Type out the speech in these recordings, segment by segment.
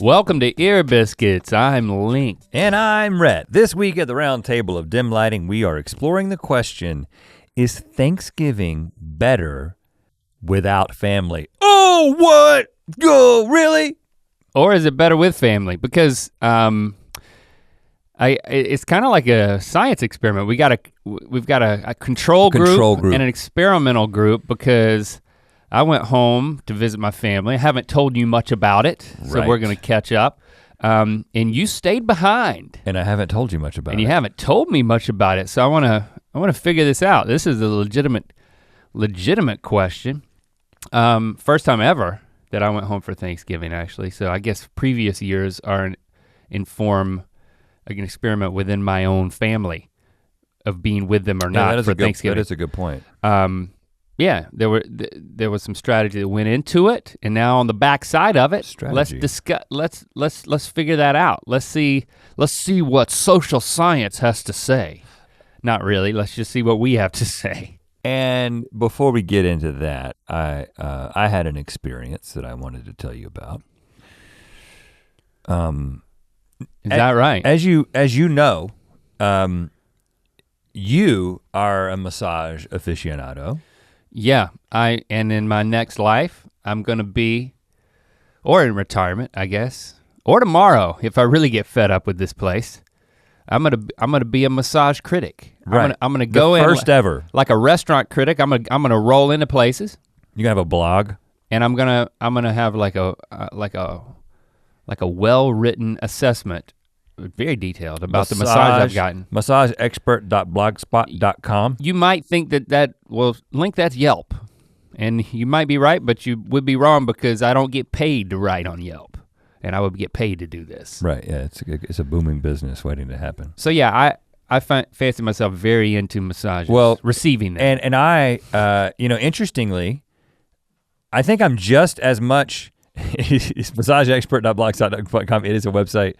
Welcome to Ear Biscuits. I'm Link. And I'm Rhett. This week at the round table of dim lighting, we are exploring the question, is Thanksgiving better without family? Oh, what? Oh, really? Or is it better with family? Because it's kind of like a science experiment. We've got a control group and an experimental group because I went home to visit my family. I haven't told you much about it, so we're gonna catch up. And you stayed behind. And I haven't told you much about it. And you haven't told me much about it, so I wanna figure this out. This is a legitimate question. First time ever that I went home for Thanksgiving, actually. So I guess previous years inform an experiment within my own family of being with them or not for Thanksgiving. That is a good point. Yeah, there was some strategy that went into it, and now on the back side of it, let's figure that out. Let's see what social science has to say. Not really, let's just see what we have to say. And before we get into that, I had an experience that I wanted to tell you about. Is that right? As you know, you are a massage aficionado. Yeah, and in my next life, I'm gonna be, or in retirement, I guess, or tomorrow if I really get fed up with this place, I'm gonna be a massage critic. Right. I'm gonna go in first ever, like a restaurant critic. I'm gonna roll into places. You gonna have a blog, and I'm gonna have like a well-written assessment. Very detailed about the massage I've gotten. MassageExpert.blogspot.com. You might think that's Yelp. And you might be right, but you would be wrong because I don't get paid to write on Yelp. And I would get paid to do this. Right, yeah, it's a booming business waiting to happen. So yeah, I fancy myself very into massages. Well, receiving them. And I, interestingly, I think I'm just as much, it's MassageExpert.blogspot.com. It is a website.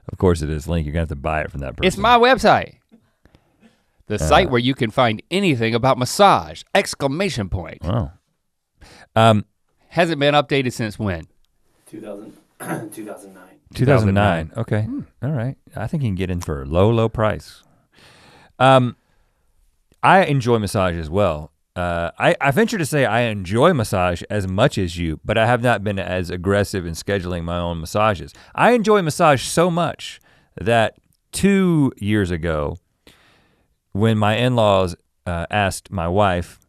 Of course it is, Link, you're gonna have to buy it from that person. It's my website. The site where you can find anything about massage, ! Oh. Hasn't been updated since when? 2009. 2009, okay, all right. I think you can get in for a low price. I enjoy massage as well. I venture to say I enjoy massage as much as you, but I have not been as aggressive in scheduling my own massages. I enjoy massage so much that 2 years ago, when my in-laws asked my wife,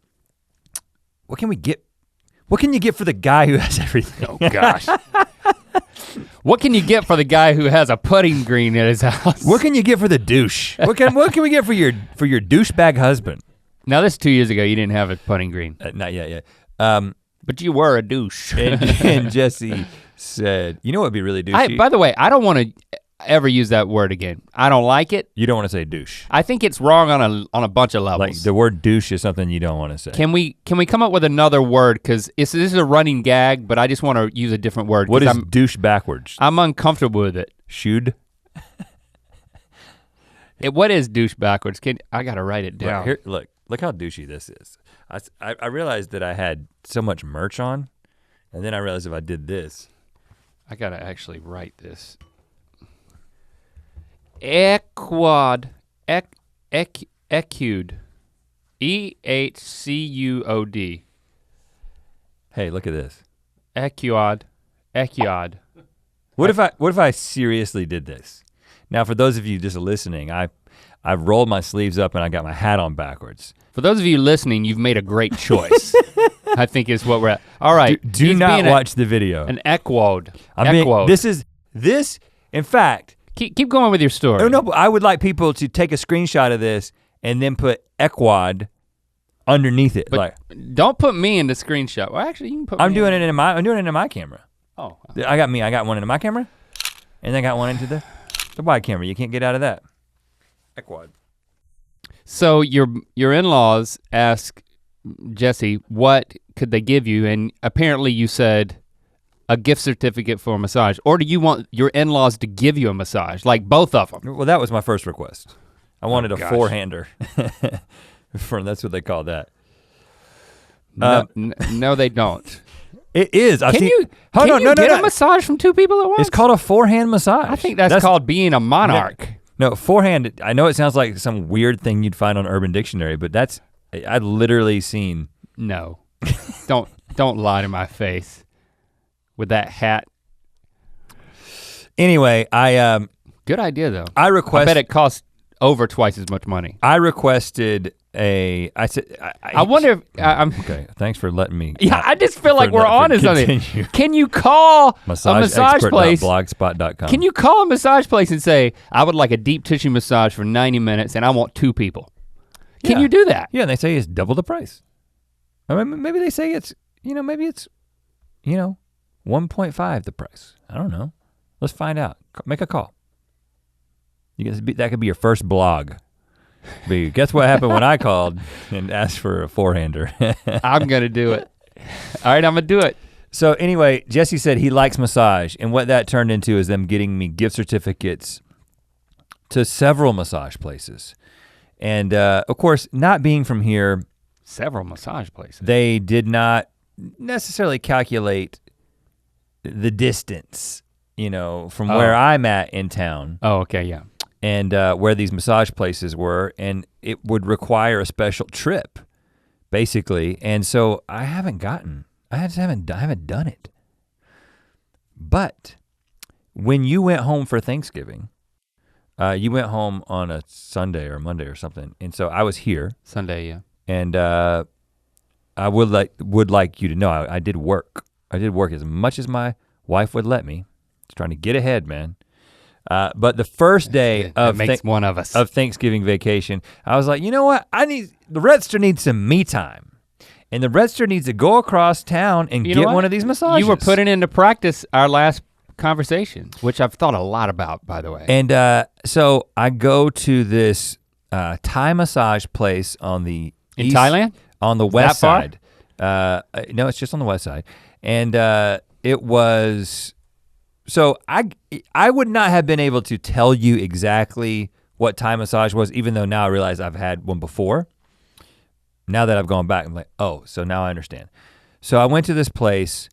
what can you get for the guy who has everything? Oh gosh. What can you get for the guy who has a putting green at his house? What can you get for the douche? What can we get for your douchebag husband? Now this 2 years ago, you didn't have a putting green. Not yet, yeah. But you were a douche. and Jesse said, you know what would be really douchey? By the way, I don't want to ever use that word again. I don't like it. You don't want to say douche. I think it's wrong on a bunch of levels. Like the word douche is something you don't want to say. Can we come up with another word? Because this is a running gag, but I just want to use a different word. What is douche backwards? I'm uncomfortable with it. Should? What is douche backwards? I gotta write it down. Here, look how douchey this is. I realized that I had so much merch on, and then I realized if I did this. I gotta actually write this. Equud. Equud. EHCUOD. Hey, look at this. Equud. What if I seriously did this? Now, for those of you just listening, I've rolled my sleeves up and I got my hat on backwards. For those of you listening, you've made a great choice. I think is what we're at. All right. Do not watch the video. An equod. This, in fact. Keep going with your story. Oh no, I would like people to take a screenshot of this and then put equod underneath it. But don't put me in the screenshot. Well, actually, you can put. I'm doing it in my camera. Oh. I got one into my camera, and then I got one into the wide camera. You can't get out of that. Equod. So your in-laws asked Jesse, what could they give you? And apparently you said a gift certificate for a massage. Or do you want your in-laws to give you a massage, like both of them? Well, that was my first request. I wanted a four-hander. That's what they call that. No, they don't. It is. Can you get a massage from two people at once? It's called a forehand massage. I think that's called being a monarch. No, forehand, I know it sounds like some weird thing you'd find on Urban Dictionary, but I've literally seen. No, don't lie to my face with that hat. Anyway, good idea though. I bet it costs over twice as much money. I requested I wonder if I'm okay. Thanks for letting me. Yeah, I just feel like we're on to something. Can you call a massage place? Blogspot.com. Can you call a massage place and say, I would like a deep tissue massage for 90 minutes and I want 2 people? Can you do that? Yeah, and they say it's double the price. I mean, maybe they say it's 1.5 the price. I don't know. Let's find out. Make a call. That could be your first blog. Guess what happened when I called and asked for a forehander? I'm gonna do it. All right, I'm gonna do it. So anyway, Jesse said he likes massage, and what that turned into is them getting me gift certificates to several massage places. And of course, not being from here, several massage places. They did not necessarily calculate the distance, from where I'm at in town. Oh, okay, yeah. And where these massage places were, and it would require a special trip, basically. And so I haven't done it. But when you went home for Thanksgiving, you went home on a Sunday or Monday or something, and so I was here. Sunday, yeah. And I would like you to know I did work. I did work as much as my wife would let me. Just trying to get ahead, man. But the first day of Thanksgiving vacation, I was like, you know what? The Rhettster needs some me time. And the Rhettster needs to go across town and get one of these massages. You were putting into practice our last conversation, which I've thought a lot about, by the way. And so I go to this Thai massage place on the in Thailand? On the west side. No, it's just on the west side. And it was, so I would not have been able to tell you exactly what Thai massage was, even though now I realize I've had one before. Now that I've gone back, I'm like, oh, so now I understand. So I went to this place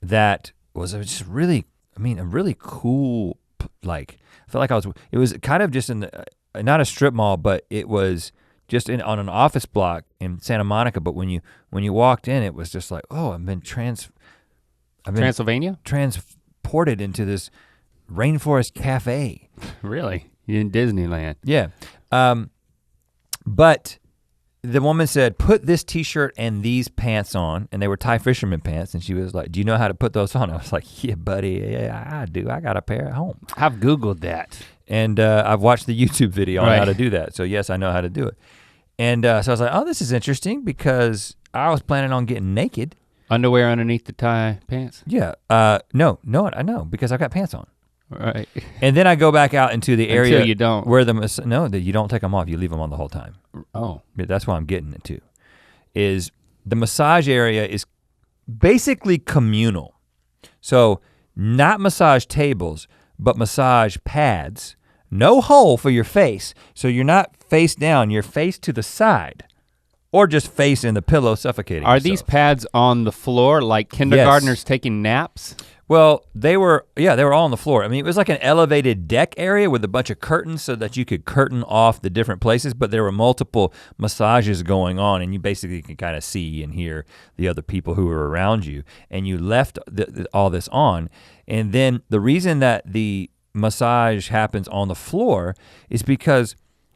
that was just really, a really cool, I felt like it was kind of just in the, not a strip mall, but it was just on an office block in Santa Monica. But when you walked in, it was just like, oh, I've been Transylvania? Transported into this rainforest cafe. Really? You in Disneyland? Yeah. But the woman said, put this t-shirt and these pants on, and they were Thai fisherman pants, and she was like, do you know how to put those on? I was like, yeah, buddy, yeah, I do. I got a pair at home. I've Googled that. And I've watched the YouTube video on how to do that, so yes, I know how to do it. And so I was like, oh, this is interesting because I was planning on getting naked. Underwear underneath the Thai pants? Yeah, no, I know, because I've got pants on. Right. And then I go back out into the area Until you don't. Where you don't take them off, you leave them on the whole time. Oh. That's why I'm getting it too. Is the massage area is basically communal. So not massage tables, but massage pads. No hole for your face. So you're not face down, you're face to the side. Or just face in the pillow suffocating Are yourself. these pads on the floor like kindergartners taking naps? Well, they were all on the floor. I mean, it was like an elevated deck area with a bunch of curtains so that you could curtain off the different places, but there were multiple massages going on, and you basically can kind of see and hear the other people who were around you, and you left all this on. And then the reason that the massage happens on the floor is because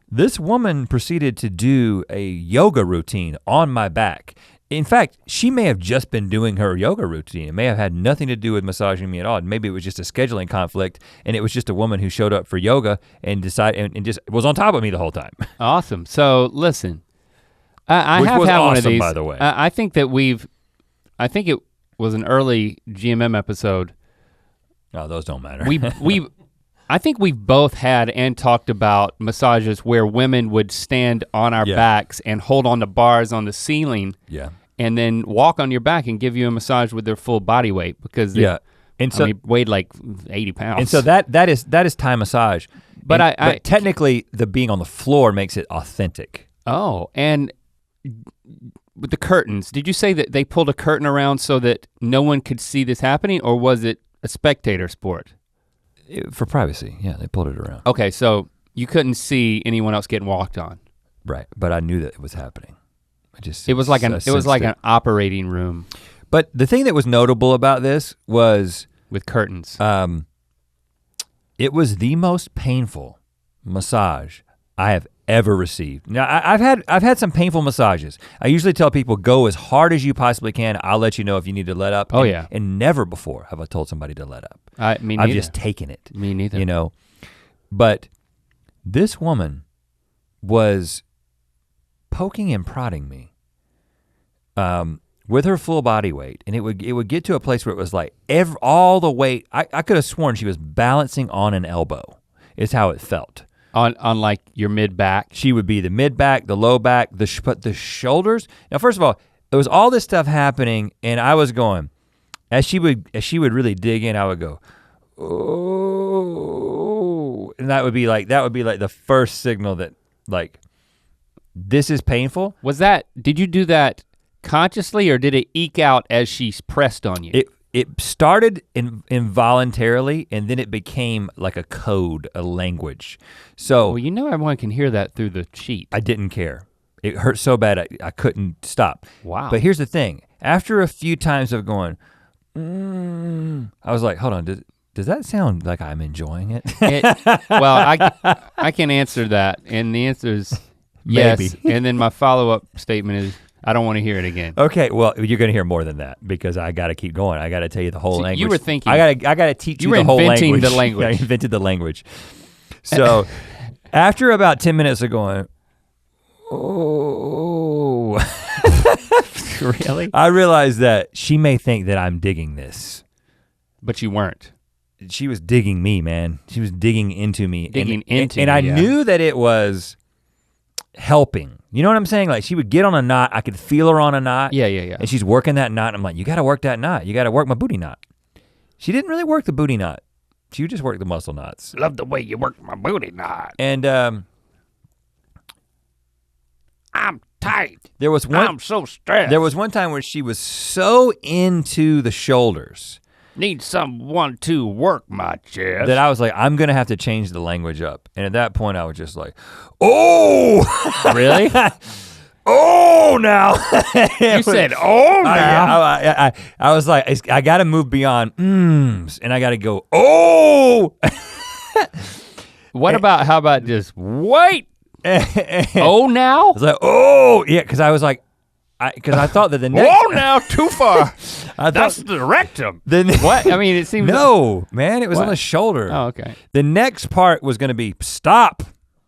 this woman proceeded to do a yoga routine on my back. In fact, she may have just been doing her yoga routine. It may have had nothing to do with massaging me at all. Maybe it was just a scheduling conflict, and it was just a woman who showed up for yoga and decided and just was on top of me the whole time. Awesome. So listen, I have had one of these. By the way, I think it was an early GMM episode. No, those don't matter. I think we've both had and talked about massages where women would stand on our backs and hold on to bars on the ceiling. Yeah. And then walk on your back and give you a massage with their full body weight because they weighed like 80 pounds. And so that is Thai massage. But technically the being on the floor makes it authentic. Oh, and with the curtains, did you say that they pulled a curtain around so that no one could see this happening, or was it a spectator sport? For privacy, yeah, they pulled it around. Okay, so you couldn't see anyone else getting walked on. Right, but I knew that it was happening. It was like an operating room. But the thing that was notable about this was with curtains. It was the most painful massage I have ever received. Now I've had some painful massages. I usually tell people go as hard as you possibly can. I'll let you know if you need to let up. Oh yeah. And never before have I told somebody to let up. Me neither. I've just taken it. Me neither. You know, but this woman was poking and prodding me with her full body weight, and it would get to a place where it was like all the weight. I could have sworn she was balancing on an elbow. Is how it felt. On like your mid back. She would be the mid back, the low back, but the shoulders. Now, first of all, there was all this stuff happening, and I was going, as she would really dig in, I would go, oh, and that would be like the first signal that like this is painful. Did you do that consciously, or did it eke out as she pressed on you? It started involuntarily, and then it became like a code, a language. So well, you know everyone can hear that through the sheet. I didn't care. It hurt so bad I couldn't stop. Wow. But here's the thing. After a few times of going, I was like, hold on, does that sound like I'm enjoying it? Well, I can answer that, and the answer is yes. Maybe. And then my follow-up statement is, I don't want to hear it again. Okay, well, you're gonna hear more than that because I gotta keep going. I gotta tell you the whole language. You were thinking. I gotta teach you the whole language. You were inventing the language. I invented the language. So after about 10 minutes of going, oh, really? I realized that she may think that I'm digging this. But you weren't. She was digging me, man. She was digging into me. And I knew that it was helping. You know what I'm saying? Like she would get on a knot, I could feel her on a knot. Yeah. And she's working that knot, and I'm like, you gotta work that knot. You gotta work my booty knot. She didn't really work the booty knot. She would just work the muscle knots. Love the way you work my booty knot. And I'm tight. I'm so stressed. There was one time where she was so into the shoulders. Need someone to work my chest. That I was like, I'm gonna have to change the language up. And at that point I was just like, oh! Really? Oh now. You said, oh now. I was like, I gotta move beyond mms, and I gotta go, oh! How about just wait? Oh now? I was like, oh, yeah, because I was like, because I thought that the next. Oh now, too far. That's the rectum. What? I mean, it seems. No, man, it was on the shoulder. Oh, okay. The next part was gonna be stop.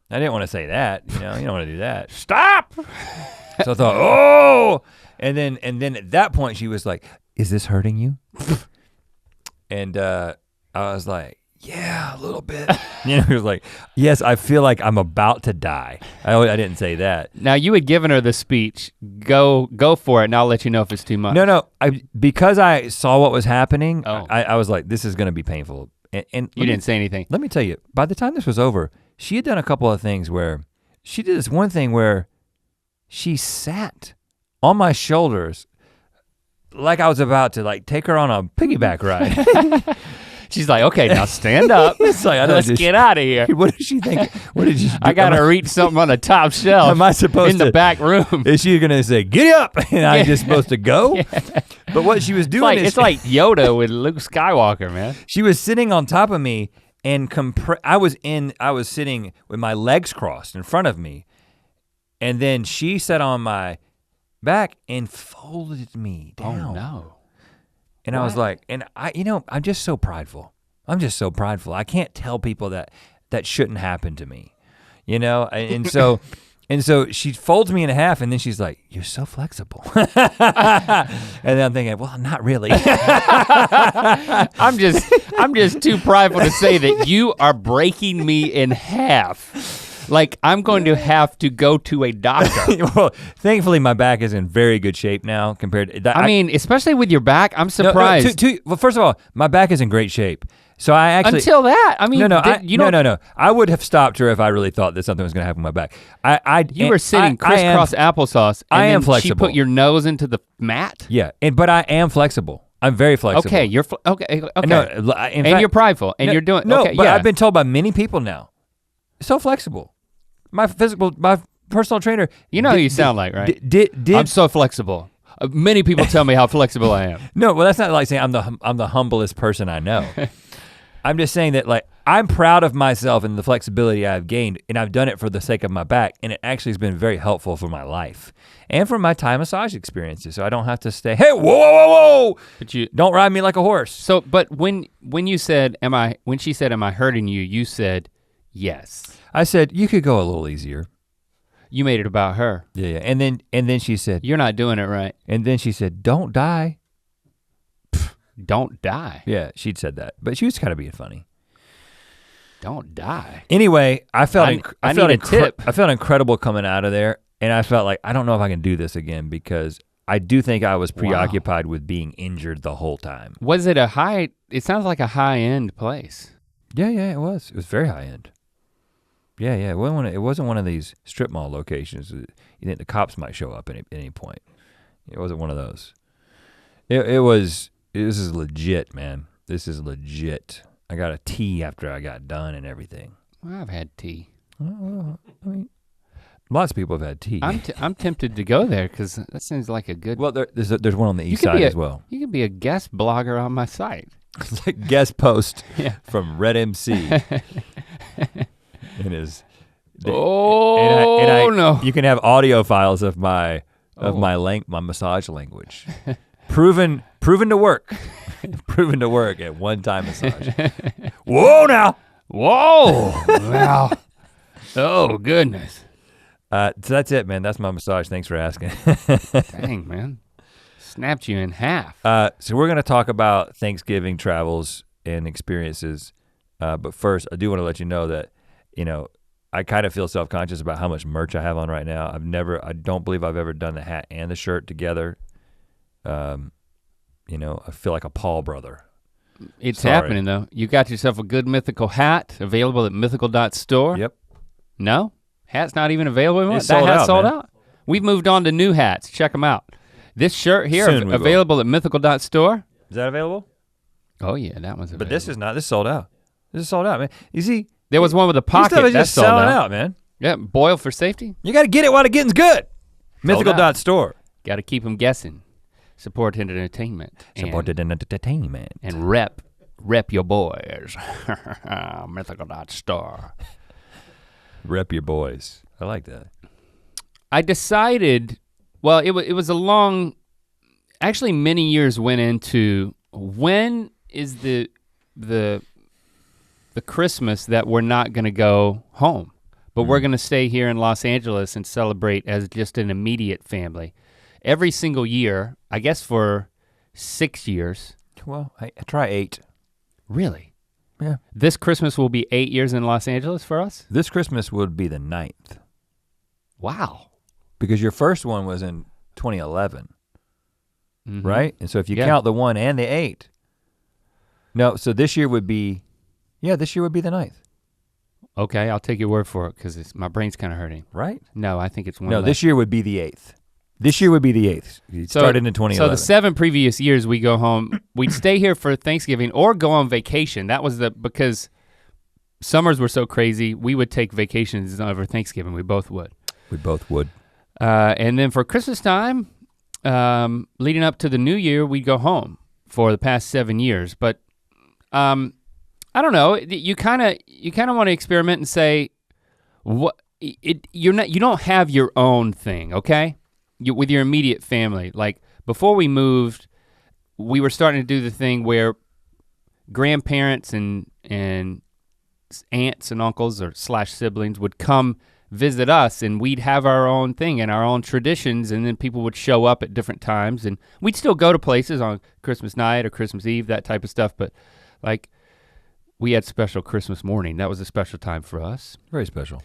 I didn't want to say that, you don't want to do that. Stop! So I thought, oh! And then at that point she was like, is this hurting you? And I was like, yeah, a little bit. It was like, yes, I feel like I'm about to die. I didn't say that. Now you had given her the speech, go for it, and I'll let you know if it's too much. No, because I saw what was happening, oh. I was like, this is gonna be painful. And you didn't say anything. Let me tell you, by the time this was over, she had done a couple of things where, she did this one thing where she sat on my shoulders like I was about to like take her on a piggyback ride. She's like, okay, now stand up. It's like, let's get out of here. What did she think? What did you do? I gotta reach something on the top shelf. Am I supposed in the back room? Is she gonna say, get up? And I'm just supposed to go? Yeah. But what she was doing it's like Yoda with Luke Skywalker, man. She was sitting on top of me and I was sitting with my legs crossed in front of me. And then she sat on my back and folded me down. Oh no. And what? I was like, and I'm just so prideful. I can't tell people that shouldn't happen to me, And so she folds me in half, and then she's like, "You're so flexible." And then I'm thinking, well, not really. I'm just too prideful to say that you are breaking me in half. Like I'm going to have to go to a doctor. Well, thankfully my back is in very good shape now compared to that. I mean, especially with your back, I'm surprised. Well, first of all, my back is in great shape. So I actually until that. I mean, no. I would have stopped her if I really thought that something was gonna happen with my back. You were sitting crisscross applesauce. And I am then flexible. She put your nose into the mat. Yeah, but I am flexible. I'm very flexible. Okay, you're okay. No, and you're prideful, and you're doing no. okay, But yeah. I've been told by many people now, so flexible. My personal trainer. You know who you sound like, right? Did I'm so flexible. Many people tell me how flexible I am. No, well, that's not like saying I'm the humblest person I know. I'm just saying that like I'm proud of myself and the flexibility I've gained, and I've done it for the sake of my back, and it actually has been very helpful for my life and for my Thai massage experiences. So I don't have to stay. Hey, whoa! But you don't ride me like a horse. So, but when you said, when she said, "Am I hurting you?" You said, "Yes." I said you could go a little easier. You made it about her. Yeah. And then she said, "You're not doing it right." And then she said, "Don't die." Don't die. Yeah, she'd said that, but she was kind of being funny. Don't die. Anyway, I felt incredible coming out of there, and I felt like I don't know if I can do this again because I do think I was preoccupied with being injured the whole time. Was it a high? It sounds like a high-end place. Yeah, it was. It was very high-end. Yeah. It wasn't one of these strip mall locations. You think the cops might show up at any point. It wasn't one of those. It was. This is legit, man. This is legit. I got a tea after I got done and everything. Well, I've had tea. Well, I mean, lots of people have had tea. I'm tempted to go there because that seems like a good. Well, there's one on the east side as well. You could be a guest blogger on my site. It's like guest post from Red MC. It is. No! You can have audio files of my massage language. Proven to work. Proven to work at one time massage. Whoa now. Whoa. Wow. Oh goodness. So that's it, man. That's my massage. Thanks for asking. Dang, man. Snapped you in half. So we're gonna talk about Thanksgiving travels and experiences. But first, I do want to let you know that, I kind of feel self-conscious about how much merch I have on right now. I don't believe I've ever done the hat and the shirt together. I feel like a Paul brother. It's happening though. You got yourself a good Mythical hat available at mythical.store. Yep. No? Hat's not even available anymore? That hat's sold out? We've moved on to new hats. Check them out. This shirt here available at mythical.store. Is that available? Oh yeah, that one's available. But this is not. This is sold out. This is sold out, man. You see? There was one with a pocket that's just sold selling out, man. Yeah, boil for safety. You got to get it while the getting's good. Mythical.store. Got to keep them guessing. Support entertainment. Supported entertainment. And rep your boys. Mythical.store. Rep your boys. I like that. I decided, well, it was a long, actually many years went into when is the Christmas that we're not gonna go home, but we're gonna stay here in Los Angeles and celebrate as just an immediate family. Every single year, I guess for 6 years. Well, I try 8. Really? Yeah. This Christmas will be 8 years in Los Angeles for us? This Christmas would be the 9th. Wow. Because your first one was in 2011, right? And so if you count the 1 and the 8, no, so this year would be, this year would be the 9th. Okay, I'll take your word for it because my brain's kind of hurting. Right? No, I think it's one. No, this year would be the 8th. This year would be the 8th. It started in 2011. So the 7 previous years we go home, we'd stay here for Thanksgiving or go on vacation. That was because summers were so crazy, we would take vacations over Thanksgiving, we both would. We both would. And then for Christmas time, leading up to the new year, we'd go home for the past 7 years. But I don't know, you kind of want to experiment and say, you don't have your own thing, okay? With your immediate family. Like before we moved, we were starting to do the thing where grandparents and aunts and uncles or / siblings would come visit us and we'd have our own thing and our own traditions, and then people would show up at different times and we'd still go to places on Christmas night or Christmas Eve, that type of stuff, but like we had special Christmas morning. That was a special time for us. Very special.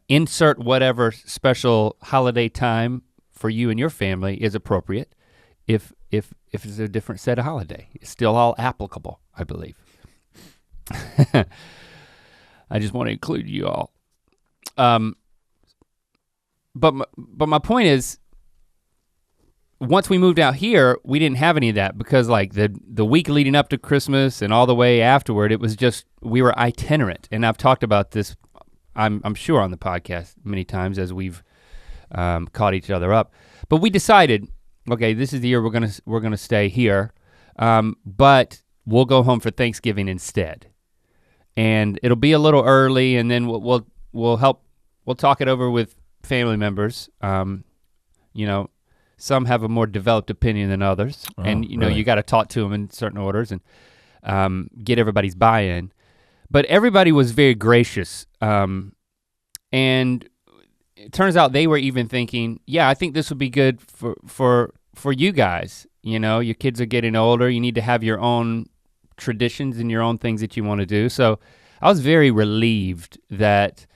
Insert whatever special holiday time for you and your family is appropriate if it's a different set of holiday. It's still all applicable, I believe. I just want to include you all. But my point is, once we moved out here, we didn't have any of that because like the week leading up to Christmas and all the way afterward, it was just, we were itinerant. And I've talked about this, I'm sure on the podcast many times as we've caught each other up. But we decided, okay, this is the year we're gonna stay here, but we'll go home for Thanksgiving instead. And it'll be a little early, and then we'll talk it over with family members. You know, some have a more developed opinion than others, and you know, you got to talk to them in certain orders and get everybody's buy-in. But everybody was very gracious, and it turns out they were even thinking, yeah, I think this would be good for you guys. You know, your kids are getting older. You need to have your own traditions and your own things that you want to do. So I was very relieved that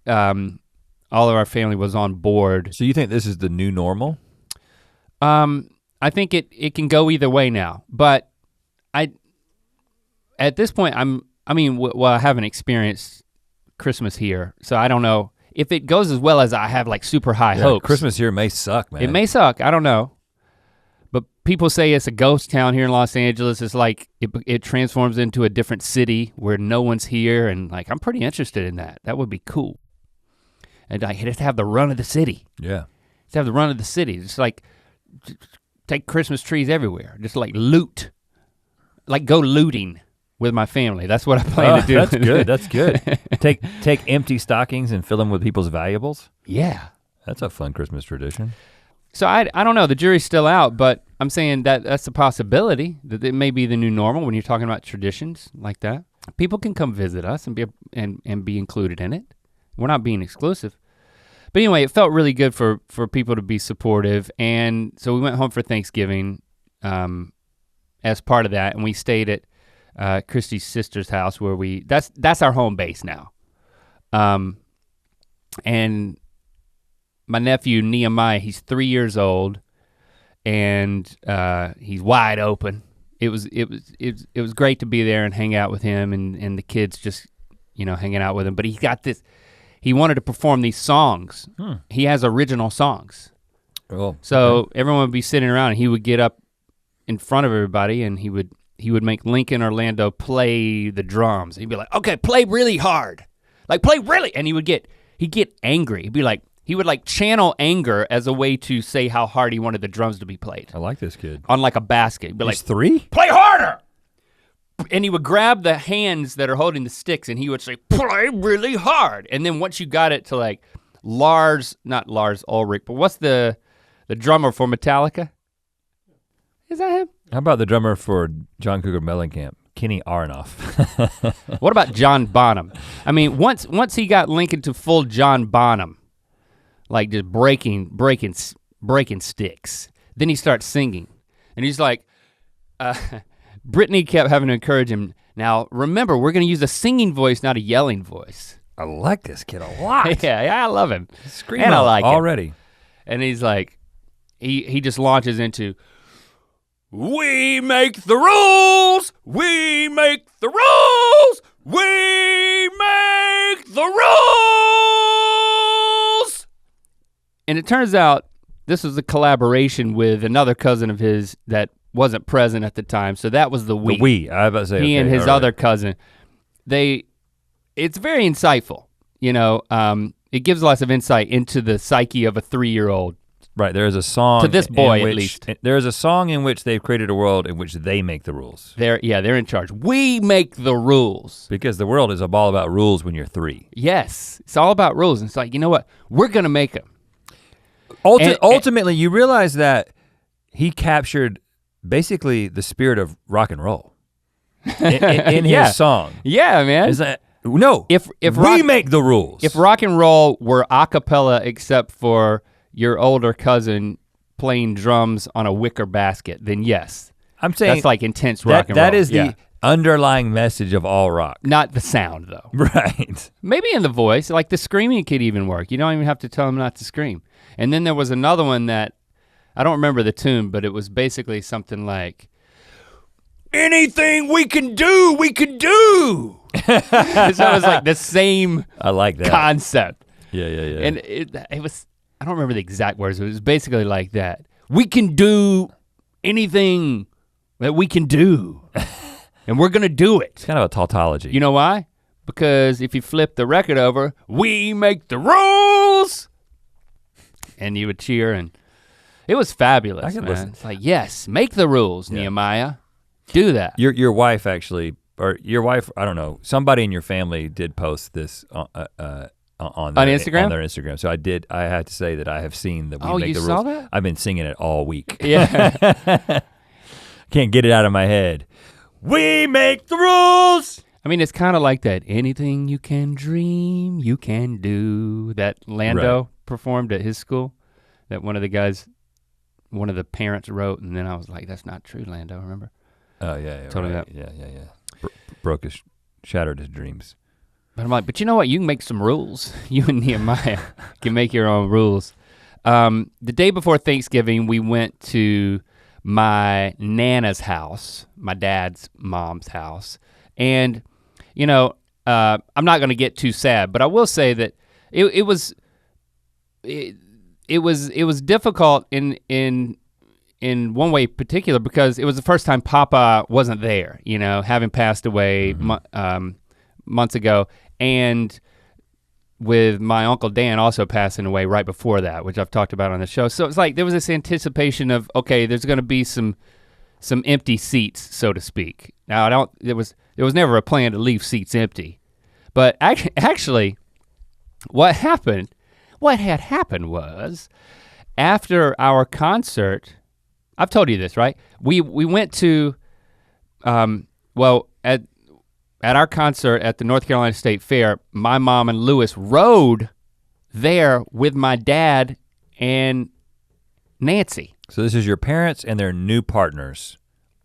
all of our family was on board. So you think this is the new normal? I think it can go either way now, but at this point I haven't experienced Christmas here, so I don't know if it goes as well as I have like super high hopes. Christmas here may suck, man. It may suck, I don't know. But people say it's a ghost town here in Los Angeles. It's like it transforms into a different city where no one's here, and like I'm pretty interested in that. That would be cool. And I just have the run of the city. Yeah. Just have the run of the city. Just like take Christmas trees everywhere. Just like loot. Like go looting with my family. That's what I plan to do. That's good, that's good. Take empty stockings and fill them with people's valuables? Yeah. That's a fun Christmas tradition. So I don't know, the jury's still out, but I'm saying that's a possibility, that it may be the new normal when you're talking about traditions like that. People can come visit us and be included in it. We're not being exclusive. But anyway, it felt really good for people to be supportive, and so we went home for Thanksgiving as part of that, and we stayed at Christy's sister's house where that's our home base now. And my nephew Nehemiah, he's 3 years old, and he's wide open. It was great to be there and hang out with him, and the kids just, you know, hanging out with him. But he got this, he wanted to perform these songs. He has original songs. Oh, so okay. everyone would be sitting around and he would get up in front of everybody and he would make Lincoln Orlando play the drums. He'd be like, okay, play really hard. Like play really, and he'd get angry. He would like channel anger as a way to say how hard he wanted the drums to be played. I like this kid. On like a basket. He'd be He's like, 3? Play harder! And he would grab the hands that are holding the sticks and he would say, play really hard. And then once you got it to like not Lars Ulrich, but what's the drummer for Metallica? Is that him? How about the drummer for John Cougar Mellencamp? Kenny Aronoff. What about John Bonham? I mean, once he got Lincoln to full John Bonham, like just breaking sticks, then he starts singing. And he's like, Brittany kept having to encourage him, now remember, we're gonna use a singing voice, not a yelling voice. I like this kid a lot. Yeah, I love him. Scream and I like already. Him. And he's like, he just launches into, we make the rules, we make the rules, we make the rules. And it turns out this was a collaboration with another cousin of his that wasn't present at the time. So that was the we. The we, I was about to say. He and his other cousin. It's very insightful, you know. It gives lots of insight into the psyche of a 3-year-old. Right, there is a song. To this boy, at least. There is a song in which they've created a world in which they make the rules. They're in charge. We make the rules. Because the world is all about rules when you're 3. Yes, it's all about rules. And it's like, you know what? We're gonna make them. Ultimately, you realize that he captured basically the spirit of rock and roll in his song. Yeah, man. Is that, no, if we make the rules. If rock and roll were a cappella except for your older cousin playing drums on a wicker basket, then yes. I'm saying that's like intense rock and roll. That is the underlying message of all rock. Not the sound though. Right. Maybe in the voice, like the screaming could even work. You don't even have to tell him not to scream. And then there was another one that, I don't remember the tune, but it was basically something like, anything we can do, we can do. it was like the same I like that concept. Yeah. And it was, I don't remember the exact words, but it was basically like that. We can do anything that we can do. And we're gonna do it. It's kind of a tautology. You know why? Because if you flip the record over, we make the rules. And you would cheer, and it was fabulous, man. Listen. It's like, yes, make the rules, Nehemiah. Do that. Your wife actually, or your wife, I don't know, somebody in your family did post this on Instagram? On their Instagram. So I had to say that I have seen that we make the rules. Oh, you saw that? I've been singing it all week. Yeah. Can't get it out of my head. We make the rules. I mean, it's kind of like that. Anything you can dream, you can do. That Lando performed at his school. That one of the parents wrote, and then I was like, that's not true, Lando, remember? Oh yeah, Totally right. Yeah. Shattered his dreams. But I'm like, but you know what? You can make some rules. You and Nehemiah can make your own rules. The day before Thanksgiving, we went to my Nana's house, my dad's mom's house. And, you know, I'm not gonna get too sad, but I will say that it was difficult in one way particular because it was the first time Papa wasn't there, you know, having passed away months ago, and with my Uncle Dan also passing away right before that, which I've talked about on the show. So it's like there was this anticipation of, okay, there's gonna be some empty seats, so to speak. Now there was never a plan to leave seats empty, but actually what had happened was after our concert, I've told you this, right? We went to, at our concert at the North Carolina State Fair, my mom and Lewis rode there with my dad and Nancy. So this is your parents and their new partners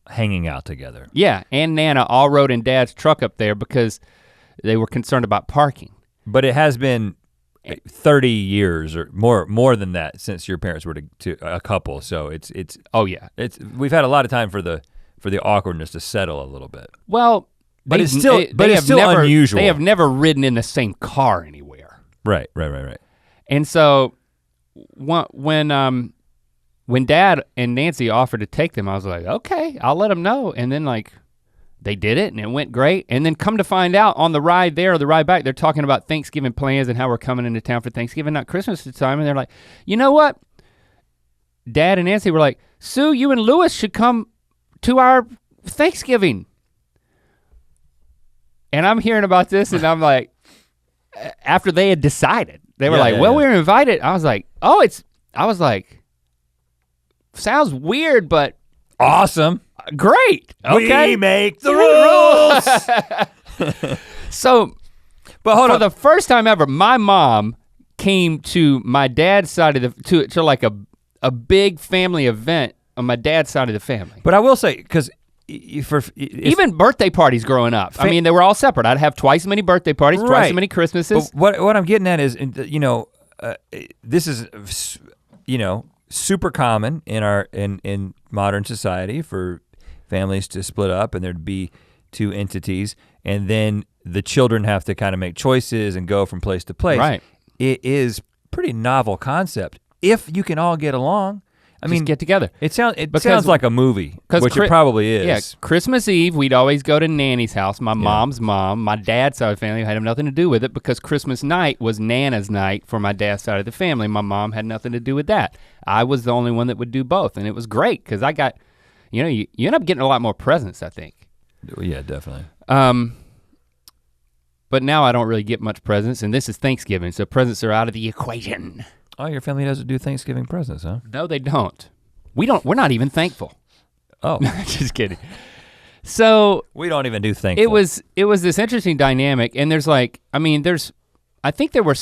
hanging out together. Yeah, and Nana all rode in Dad's truck up there because they were concerned about parking. But it has been 30 years or more than that since your parents were to a couple. So it's oh yeah. We've had a lot of time for the awkwardness to settle a little bit. Well, but it's still unusual. They have never ridden in the same car anywhere. Right. And so when Dad and Nancy offered to take them, I was like, okay, I'll let them know. And then like they did it and it went great. And then come to find out on the ride there or the ride back, they're talking about Thanksgiving plans and how we're coming into town for Thanksgiving, not Christmas time. And they're like, you know what? Dad and Nancy were like, Sue, you and Lewis should come to our Thanksgiving. And I'm hearing about this and I'm like, after they had decided, they were we were invited. I was like, sounds weird, but awesome. Great. Okay. We make the rules. So, but hold on. For the first time ever, my mom came to my dad's side of to like a big family event on my dad's side of the family. But I will say, because even birthday parties growing up, I mean, they were all separate. I'd have twice as many birthday parties, twice as many Christmases. But what I'm getting at is, this is, super common in modern society for families to split up and there'd be two entities, and then the children have to kind of make choices and go from place to place. Right. It is pretty novel concept if you can all get along. I mean, get together. It sounds like a movie, which it probably is. Yeah, Christmas Eve, we'd always go to Nanny's house, my mom's mom. My dad's side of the family had nothing to do with it because Christmas night was Nana's night for my dad's side of the family. My mom had nothing to do with that. I was the only one that would do both, and it was great because I got, you end up getting a lot more presents, I think. Yeah, definitely. But now I don't really get much presents, and this is Thanksgiving, so presents are out of the equation. Oh, your family doesn't do Thanksgiving presents, huh? No, they don't. We're not even thankful. Oh. Just kidding. So we don't even do thankful. It was this interesting dynamic, and I think there were,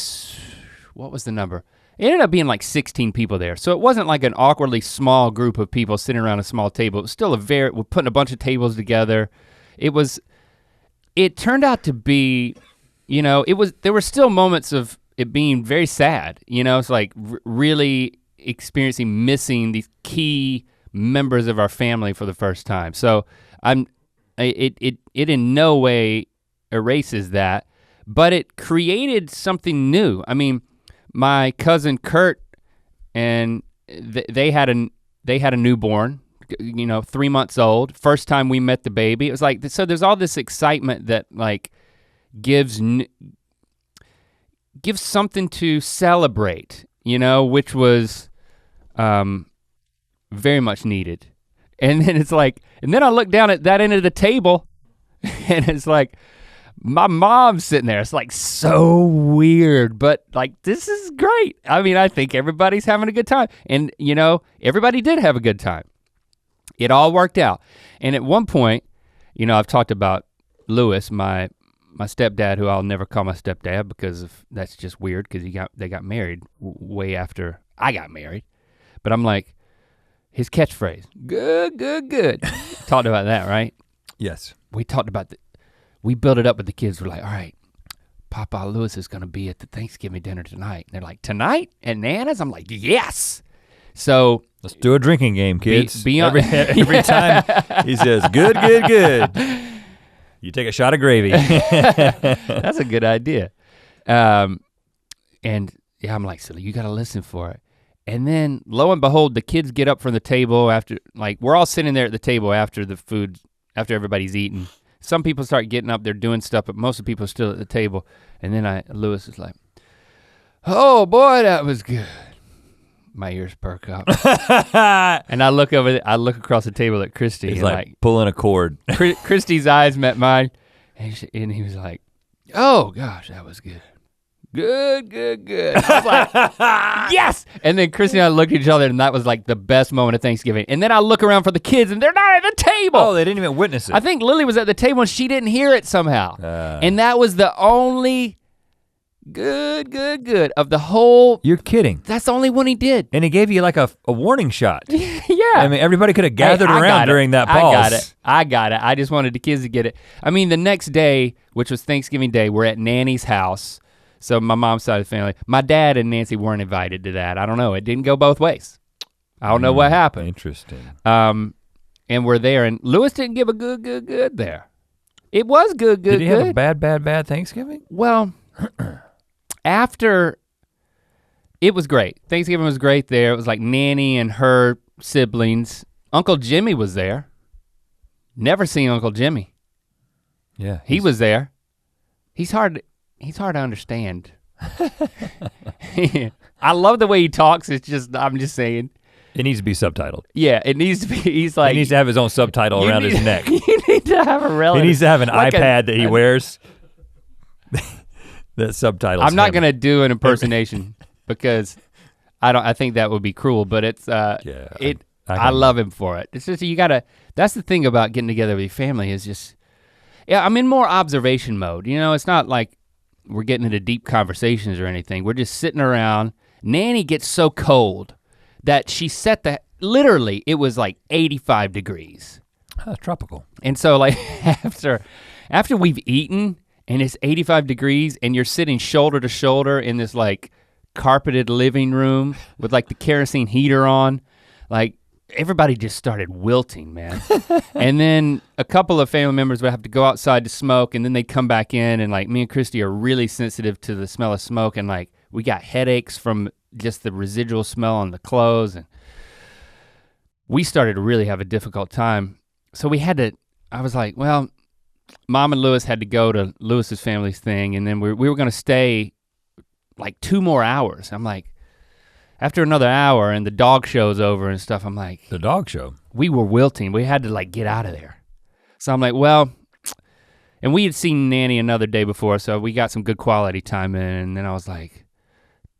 what was the number? It ended up being like 16 people there. So it wasn't like an awkwardly small group of people sitting around a small table. It was still we're putting a bunch of tables together. It turned out to be, there were still moments of it being very sad. It's like really missing these key members of our family for the first time. So it in no way erases that, but it created something new. I mean, my cousin Kurt and they had a newborn, 3 months old. First time we met the baby. It was like, so there's all this excitement that like gives something to celebrate, which was very much needed. And then it's like, and then I look down at that end of the table and it's like, my mom's sitting there. It's like so weird, but like, this is great. I mean, I think everybody's having a good time. And everybody did have a good time. It all worked out. And at one point, I've talked about Lewis, my stepdad, who I'll never call my stepdad because that's just weird because they got married way after I got married. But I'm like, his catchphrase, good, good, good. Talked about that, right? Yes. We talked about we built it up with the kids. We're like, all right, Papa Lewis is gonna be at the Thanksgiving dinner tonight. And they're like, tonight at Nana's? I'm like, yes. So let's do a drinking game, kids. Every Yeah. time he says, good, good, good. You take a shot of gravy. That's a good idea. And yeah, I'm like, so you gotta listen for it. And then lo and behold, the kids get up from the table after, like we're all sitting there at the table after the food, after everybody's eaten. Some people start getting up, they're doing stuff, but most of the people are still at the table. And then Lewis is like, oh boy, that was good. My ears perk up. And I look across the table at Christy. He's and like pulling a cord. Christy's eyes met mine, and he was like, oh gosh, that was good. Good, good, good. I was like, yes! And then Christy and I looked at each other and that was like the best moment of Thanksgiving. And then I look around for the kids and they're not at the table. Oh, they didn't even witness it. I think Lily was at the table and she didn't hear it somehow. And that was the only good, good, good of the whole. You're kidding. That's the only one he did. And he gave you like a warning shot. Yeah. I mean, everybody could have gathered around during that pause. I got it. I just wanted the kids to get it. I mean, the next day, which was Thanksgiving Day, we're at Nanny's house. So my mom's side of the family, my dad and Nancy weren't invited to that. I don't know, it didn't go both ways. I don't know what happened. Interesting. And we're there and Lewis didn't give a good, good, good there. It was good, good, good. Did he have a bad, bad, bad Thanksgiving? Well, after, it was great. Thanksgiving was great there. It was like Nanny and her siblings. Uncle Jimmy was there. Never seen Uncle Jimmy. Yeah. He was there. He's hard to understand. I love the way he talks. I'm just saying. It needs to be subtitled. Yeah, it needs to be, he's like. He needs to have his own subtitle around his neck. You need to have a relative. He needs to have an iPad that he wears. That subtitles I'm not gonna do an impersonation because I think that would be cruel, but it's, I love him for it. It's just, that's the thing about getting together with your family is just, yeah, I'm in more observation mode. It's not like we're getting into deep conversations or anything. We're just sitting around. Nanny gets so cold that she literally it was like 85 degrees. Tropical. And so like after we've eaten and it's 85 degrees and you're sitting shoulder to shoulder in this like carpeted living room with like the kerosene heater on, like everybody just started wilting, man. And then a couple of family members would have to go outside to smoke and then they'd come back in and like me and Christy are really sensitive to the smell of smoke and like we got headaches from just the residual smell on the clothes and we started to really have a difficult time. So I was like, well, Mom and Lewis had to go to Lewis's family's thing and then we were gonna stay like 2 more hours. I'm like, after another hour and the dog show's over and stuff, I'm like. The dog show? We were wilting, we had to like get out of there. So I'm like, well, and we had seen Nanny another day before, so we got some good quality time in and then I was like,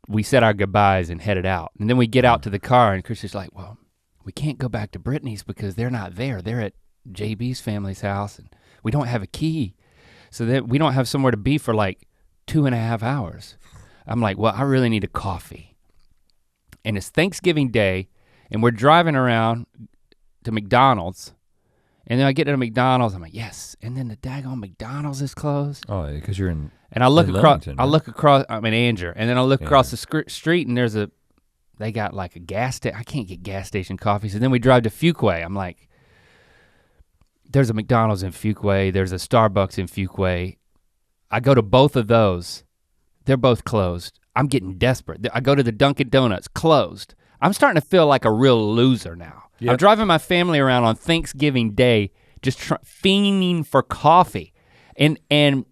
we said our goodbyes and headed out. And then we get out to the car and Chris is like, well, we can't go back to Brittany's because they're not there. They're at JB's family's house and we don't have a key. So that we don't have somewhere to be for like 2.5 hours. I'm like, well, I really need a coffee. And it's Thanksgiving Day and we're driving around to McDonald's and then I get to McDonald's, I'm like, yes. And then the daggone McDonald's is closed. Oh, because you're in. And I look across, I'm in Anger, and then I look across the street and they got like a gas station. I can't get gas station coffee. So then we drive to Fuquay. I'm like, there's a McDonald's in Fuquay, there's a Starbucks in Fuquay. I go to both of those. They're both closed. I'm getting desperate. I go to the Dunkin' Donuts, closed. I'm starting to feel like a real loser now. Yep. I'm driving my family around on Thanksgiving Day, just fiending for coffee and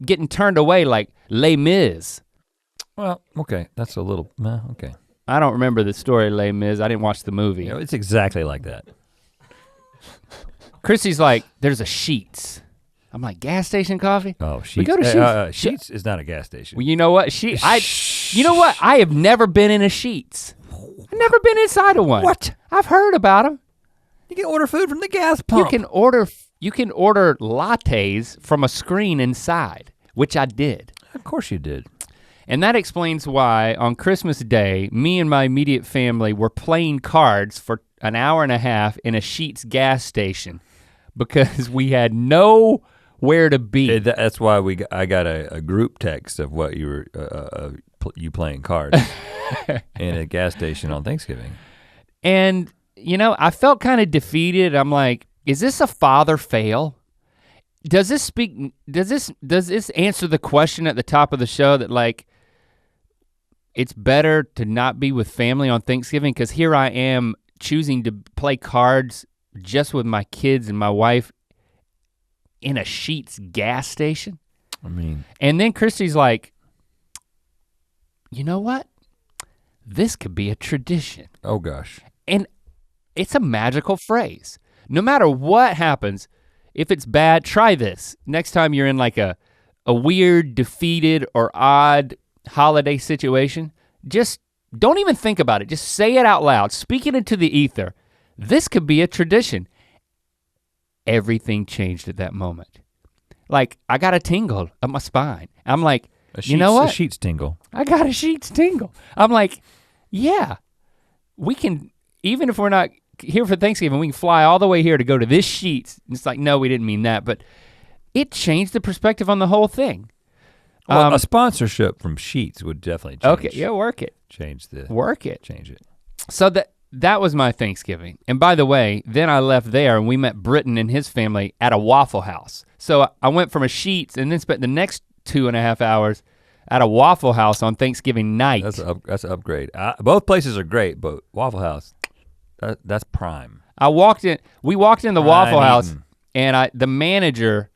getting turned away like Les Mis. Well, okay, that's a little, okay. I don't remember the story of Les Mis. I didn't watch the movie. You know, it's exactly like that. Chrissy's like, there's a Sheetz. I'm like, gas station coffee? Oh, Sheetz. We go to Sheetz. Sheetz is not a gas station. Well, you know what? You know what? I have never been in a Sheetz. I've never been inside of one. What? I've heard about them. You can order food from the gas pump. You can order lattes from a screen inside, which I did. Of course you did. And that explains why on Christmas Day, me and my immediate family were playing cards for an hour and a half in a Sheetz gas station because we had nowhere to be. That's why I got a group text of what you were you playing cards in a gas station on Thanksgiving. And you know, I felt kind of defeated. I'm like, is this a father fail? Does this answer the question at the top of the show that like, it's better to not be with family on Thanksgiving? Because here I am choosing to play cards just with my kids and my wife in a Sheetz gas station. I mean. And then Christy's like, you know what? This could be a tradition. Oh gosh. And it's a magical phrase. No matter what happens, if it's bad, try this. Next time you're in like a weird, defeated, or odd holiday situation, just don't even think about it. Just say it out loud, speak it into the ether. This could be a tradition. Everything changed at that moment. Like, I got a tingle up my spine. I'm like, you know what? A Sheetz tingle. I got a Sheetz tingle. I'm like, yeah, we can, even if we're not here for Thanksgiving, we can fly all the way here to go to this Sheetz. And it's like, no, we didn't mean that, but it changed the perspective on the whole thing. Well, a sponsorship from Sheetz would definitely change. Okay, yeah, work it. Change it. So that was my Thanksgiving. And by the way, then I left there and we met Britton and his family at a Waffle House. So I went from a Sheetz and then spent the next 2.5 hours at a Waffle House on Thanksgiving night. That's an upgrade. Both places are great, but Waffle House, that's prime. We walked in the Waffle House and the manager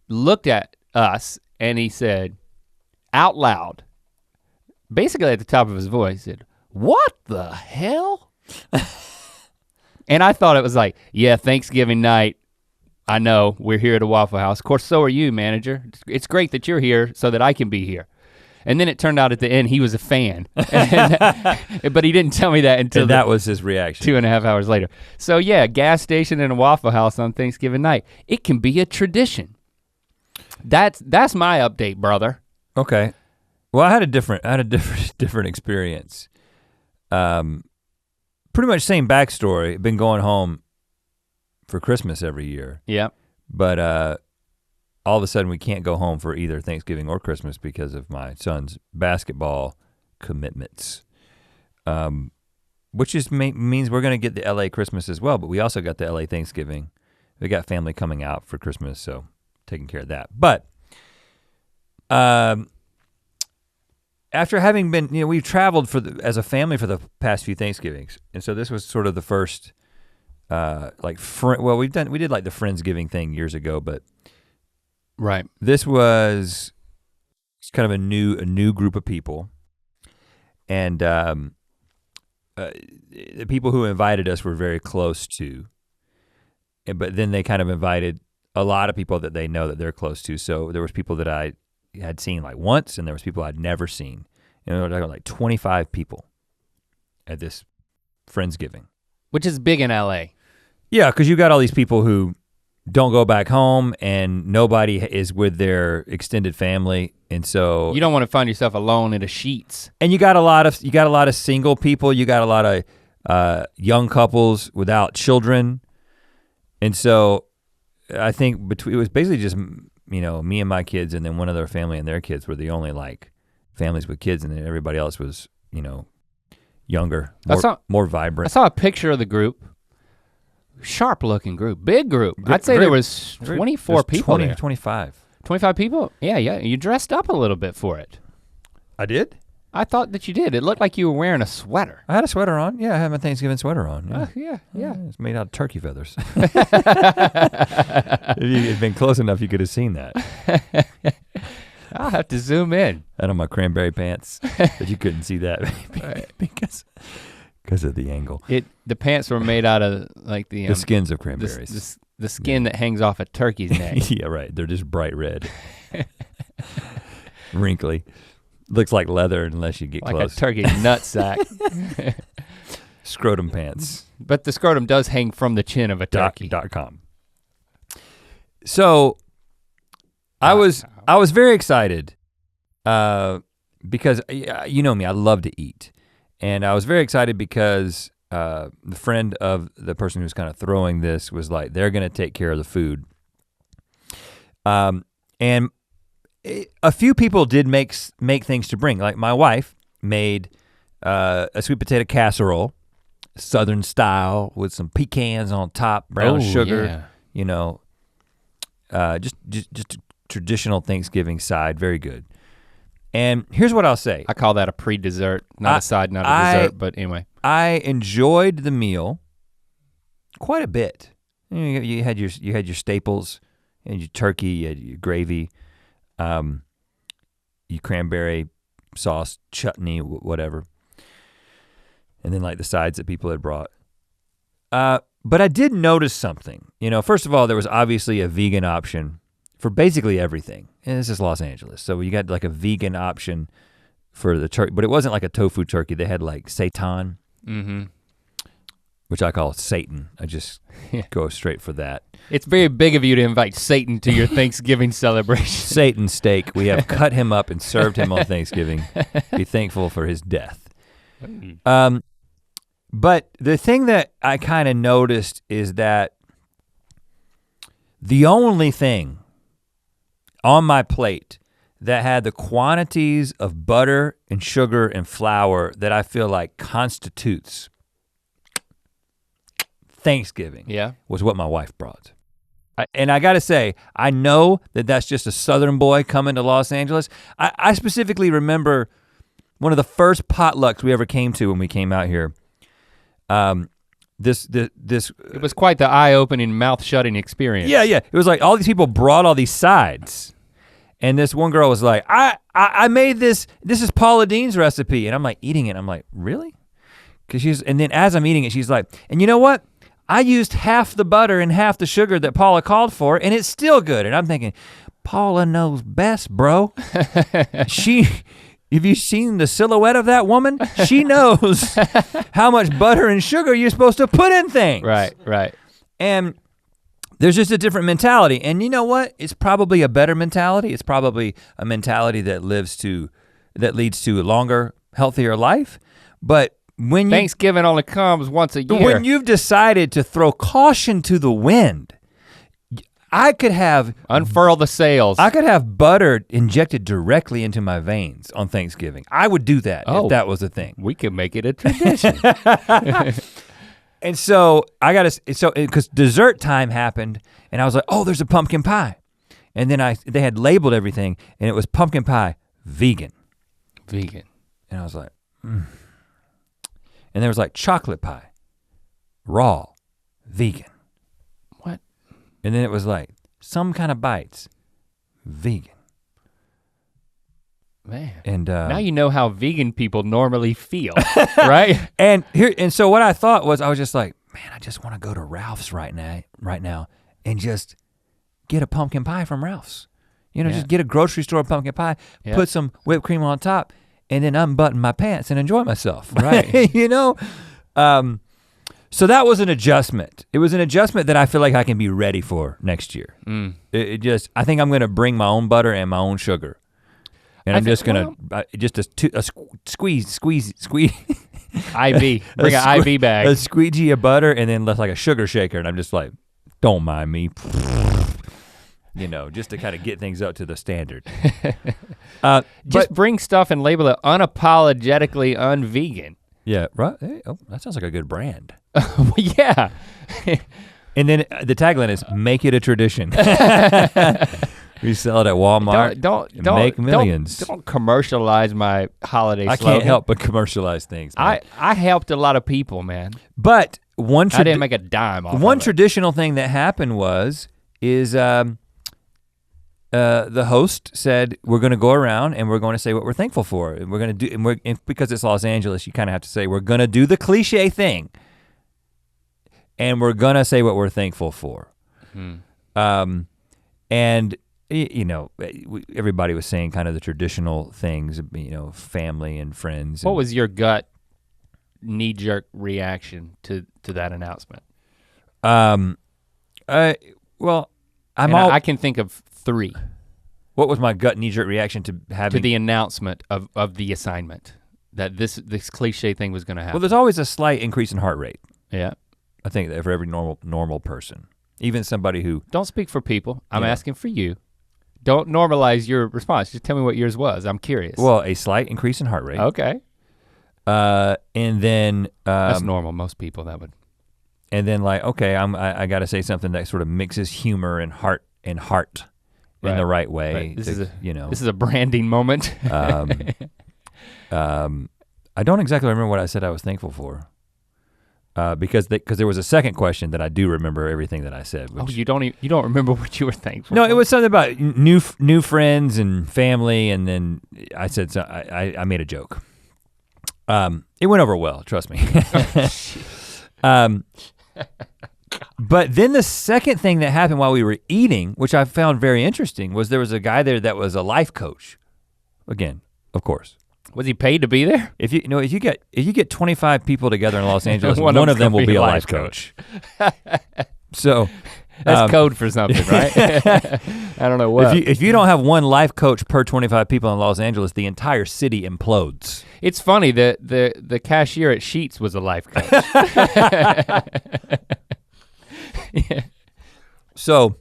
looked at us and he said, out loud, basically at the top of his voice, he said, "What the hell?" And I thought it was like, yeah, Thanksgiving night, I know, we're here at a Waffle House. Of course, so are you, manager. It's great that you're here so that I can be here. And then it turned out at the end he was a fan. But he didn't tell me that until that was his reaction. 2.5 hours later. So yeah, gas station and a Waffle House on Thanksgiving night. It can be a tradition. That's my update, brother. Okay. Well, I had a different experience. Pretty much same backstory. Been going home for Christmas every year. Yep. But all of a sudden we can't go home for either Thanksgiving or Christmas because of my son's basketball commitments. Which means we're gonna get the LA Christmas as well, but we also got the LA Thanksgiving. We got family coming out for Christmas, so taking care of that. But after having been, we've traveled as a family for the past few Thanksgivings, and so this was sort of the first, we did like the Friendsgiving thing years ago, but right, this was kind of a new group of people, and the people who invited us were very close to, but then they kind of invited a lot of people that they know that they're close to. So there was people that I had seen like once, and there was people I'd never seen. Like 25 people at this Friendsgiving. Which is big in LA. Yeah, because you got all these people who don't go back home and nobody is with their extended family. And so you don't want to find yourself alone in a Sheetz. And you got a lot of single people, you got a lot of young couples without children. And so I think it was basically just me and my kids, and then one other family and their kids were the only like families with kids, and then everybody else was, younger, more vibrant. I saw a picture of the group. Sharp looking group, big group. I'd say there was 24 people 20 there. 25. 25 people? Yeah, you dressed up a little bit for it. I did? I thought that you did. It looked like you were wearing a sweater. I had a sweater on. Yeah, I had my Thanksgiving sweater on. Yeah. It's made out of turkey feathers. If you had been close enough, you could have seen that. I'll have to zoom in. Out of my cranberry pants, but you couldn't see that because of the angle. The pants were made out of like the skins of cranberries. The skin that hangs off a turkey's neck. Yeah, right. They're just bright red, wrinkly. Looks like leather unless you get like close. Like a turkey nutsack. Scrotum pants. But the scrotum does hang from the chin of a turkey. .com. So I was very excited because you know me, I love to eat. And I was very excited because the friend of the person who was kind of throwing this was like, they're gonna take care of the food. And a few people did make things to bring. Like my wife made a sweet potato casserole, Southern style, with some pecans on top, brown sugar. Yeah. Just a traditional Thanksgiving side, very good. And here's what I'll say. I call that a pre-dessert, not a side, not a dessert, but anyway. I enjoyed the meal quite a bit. You had your staples, and your turkey, you had your gravy, your cranberry sauce, chutney, whatever. And then like the sides that people had brought. But I did notice something. First of all, there was obviously a vegan option for basically everything. And this is Los Angeles. So you got like a vegan option for the turkey, but it wasn't like a tofu turkey. They had like seitan, which I call Satan. I just go straight for that. It's very big of you to invite Satan to your Thanksgiving celebration. Satan steak. We have cut him up and served him on Thanksgiving. Be thankful for his death. But the thing that I kind of noticed is that the only thing on my plate that had the quantities of butter and sugar and flour that I feel like constitutes Thanksgiving was what my wife brought. And I gotta say, I know that that's just a Southern boy coming to Los Angeles. I specifically remember one of the first potlucks we ever came to when we came out here. This it was quite the eye-opening, mouth-shutting experience. Yeah. It was like all these people brought all these sides. And this one girl was like, I made this is Paula Dean's recipe. And I'm like eating it, I'm like, really? And then as I'm eating it, she's like, and you know what? I used half the butter and half the sugar that Paula called for, and it's still good. And I'm thinking, Paula knows best, bro. Have you seen the silhouette of that woman? She knows how much butter and sugar you're supposed to put in things. Right. And there's just a different mentality. And you know what? It's probably a better mentality. It's probably a mentality that leads to a longer, healthier life. But when Thanksgiving only comes once a year. When you've decided to throw caution to the wind, I could have unfurl the sails. I could have butter injected directly into my veins on Thanksgiving. I would do that if that was a thing. We could make it a tradition. And so because dessert time happened, and I was like, oh, there's a pumpkin pie, and then they had labeled everything, and it was pumpkin pie vegan, and I was like, And there was like chocolate pie, raw, vegan. What? And then it was like some kind of bites, vegan. Man. And now you know how vegan people normally feel, right? And so what I thought was, I was just like, man, I just want to go to Ralph's right now and just get a pumpkin pie from Ralph's. Just get a grocery store pumpkin pie, put some whipped cream on top, and then unbutton my pants and enjoy myself. Right. So that was an adjustment. It was an adjustment that I feel like I can be ready for next year. I think I'm gonna bring my own butter and my own sugar. And I'm just gonna, just a squeeze. IV, bring an IV bag. A squeegee of butter and then left like a sugar shaker, and I'm just like, don't mind me. Just to kind of get things up to the standard. Just bring stuff and label it unapologetically unvegan. Yeah, right. Hey, that sounds like a good brand. Yeah. And then the tagline is, make it a tradition. We sell it at Walmart. Don't make millions. Don't commercialize my holiday slogan. I can't help but commercialize things. Man. I helped a lot of people, man. But I didn't make a dime off one of traditional thing that happened is the host said we're going to go around and we're going to say what we're thankful for. And we're going to do and because it's Los Angeles, you kind of have to say we're going to do the cliche thing. And we're going to say what we're thankful for. And you know, everybody was saying kind of the traditional things, you know, family and friends. What was your gut knee-jerk reaction to that announcement? I can think of 3. What was my gut knee-jerk reaction to the announcement of the assignment that this cliche thing was going to happen? Well, there's always a slight increase in heart rate. Yeah, I think that for every normal person, even somebody who don't speak for people. I'm asking for you. Don't normalize your response. Just tell me what yours was. I'm curious. Well, a slight increase in heart rate. Okay. And then that's normal. Most people that would. And then like, okay, I got to say something that sort of mixes humor and heart in the right way. Right. This is a branding moment. I don't exactly remember what I said I was thankful for. Because there was a second question that I do remember everything that I said. You don't remember what you were thankful for? No, it was something about new friends and family, and then I said I made a joke. It went over well, trust me. But then the second thing that happened while we were eating, which I found very interesting, was there was a guy there that was a life coach. Again, of course. Was he paid to be there? If you get 25 people together in Los Angeles, one of them will be a life coach. So that's code for something, right? I don't know what. If you don't have one life coach per 25 people in Los Angeles, the entire city implodes. It's funny that the cashier at Sheetz was a life coach. Yeah. So,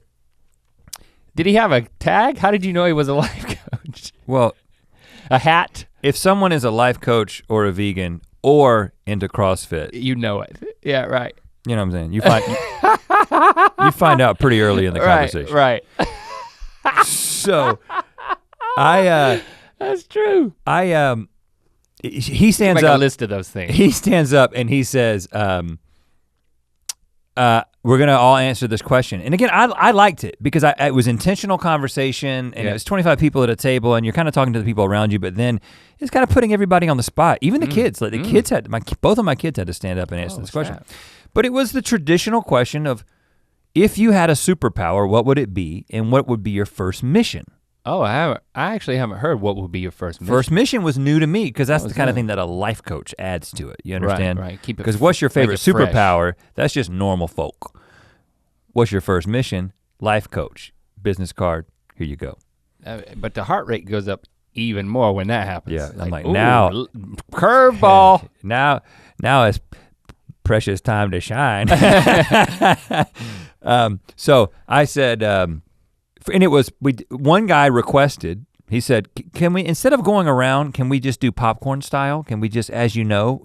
did he have a tag? How did you know he was a life coach? Well, a hat? If someone is a life coach or a vegan or into CrossFit, you know it. Yeah, right. You know what I'm saying? You find out pretty early in the conversation. Right. So that's true. He stands up. Make a list of those things. He stands up and he says, we're gonna all answer this question. And again, I liked it because it was intentional conversation and it was 25 people at a table and you're kind of talking to the people around you, but then it's kind of putting everybody on the spot. Even the kids, like the kids both of my kids had to stand up and answer this question. But it was the traditional question of, if you had a superpower, what would it be and what would be your first mission? Oh, I actually haven't heard what would be your first mission. First mission was new to me because that's the kind of thing that a life coach adds to it. You understand? Right. Keep it. Because what's your favorite superpower? That's just normal folk. What's your first mission? Life coach, business card. Here you go. But the heart rate goes up even more when that happens. Yeah, I'm like now, curveball. Now it's precious time to shine. So I said. And it was, one guy requested, he said, can we, instead of going around, can we just do popcorn style? Can we just, as you know,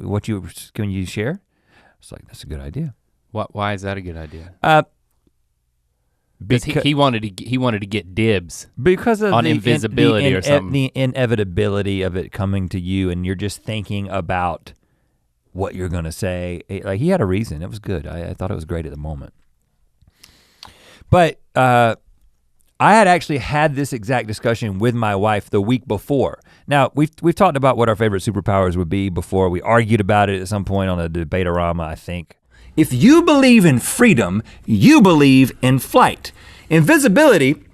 can you share? It's like, that's a good idea. Why is that a good idea? Because he wanted to get dibs. Because of on invisibility or something. The inevitability of it coming to you and you're just thinking about what you're gonna say. Like he had a reason, it was good. I thought it was great at the moment. But, I had actually had this exact discussion with my wife the week before. Now, we've talked about what our favorite superpowers would be before. We argued about it at some point on a debate-orama, I think. If you believe in freedom, you believe in flight. Invisibility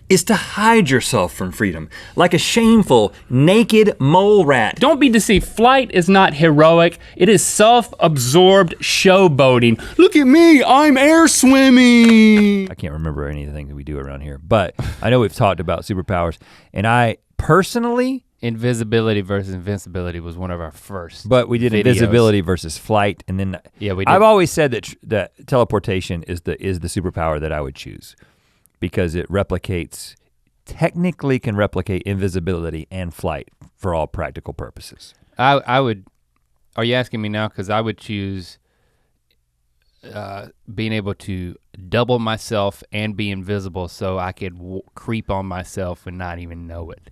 is to hide yourself from freedom, like a shameful, naked mole rat. Don't be deceived, flight is not heroic, it is self-absorbed showboating. Look at me, I'm air swimming. I can't remember anything that we do around here, but I know we've talked about superpowers, and I personally, invisibility versus invincibility was one of our first. But we did videos. Invisibility versus flight, and then yeah, we did. I've always said that teleportation is the superpower that I would choose. Because it technically can replicate invisibility and flight for all practical purposes. I would, are you asking me now? Because I would choose being able to double myself and be invisible so I could creep on myself and not even know it.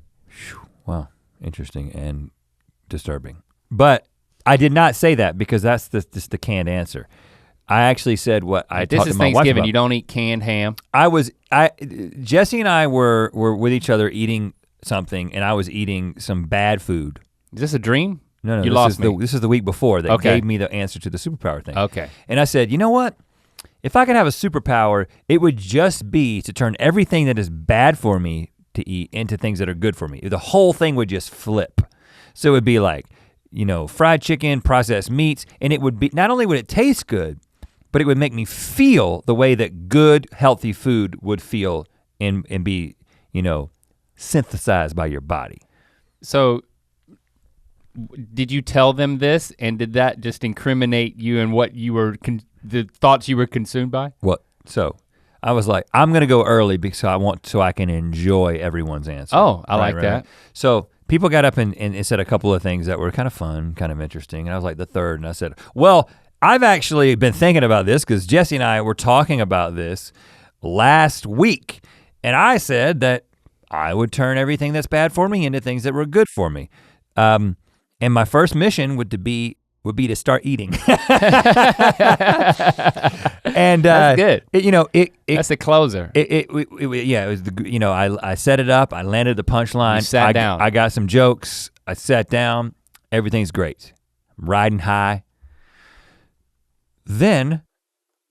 Wow, interesting and disturbing. But I did not say that because that's just the canned answer. I actually said what I talked to my wife about. This is Thanksgiving, you don't eat canned ham? Jesse and I were with each other eating something and I was eating some bad food. Is this a dream? No, you lost me. This is the week before that gave me the answer to the superpower thing. Okay. And I said, you know what? If I could have a superpower, it would just be to turn everything that is bad for me to eat into things that are good for me. The whole thing would just flip. So it would be like, fried chicken, processed meats, and it would be, not only would it taste good, but it would make me feel the way that good, healthy food would feel and be, synthesized by your body. So did you tell them this and did that just incriminate you in what you were, the thoughts you were consumed by? What? So I was like, I'm gonna go early because so I can enjoy everyone's answer. Oh, I like that. So people got up and said a couple of things that were kind of fun, kind of interesting. And I was like the third and I said, well, I've actually been thinking about this because Jesse and I were talking about this last week. And I said that I would turn everything that's bad for me into things that were good for me. And my first mission would be to start eating. And that's good. That's the closer. It was I set it up, I landed the punchline. You sat down. I got some jokes, I sat down, everything's great. I'm riding high. Then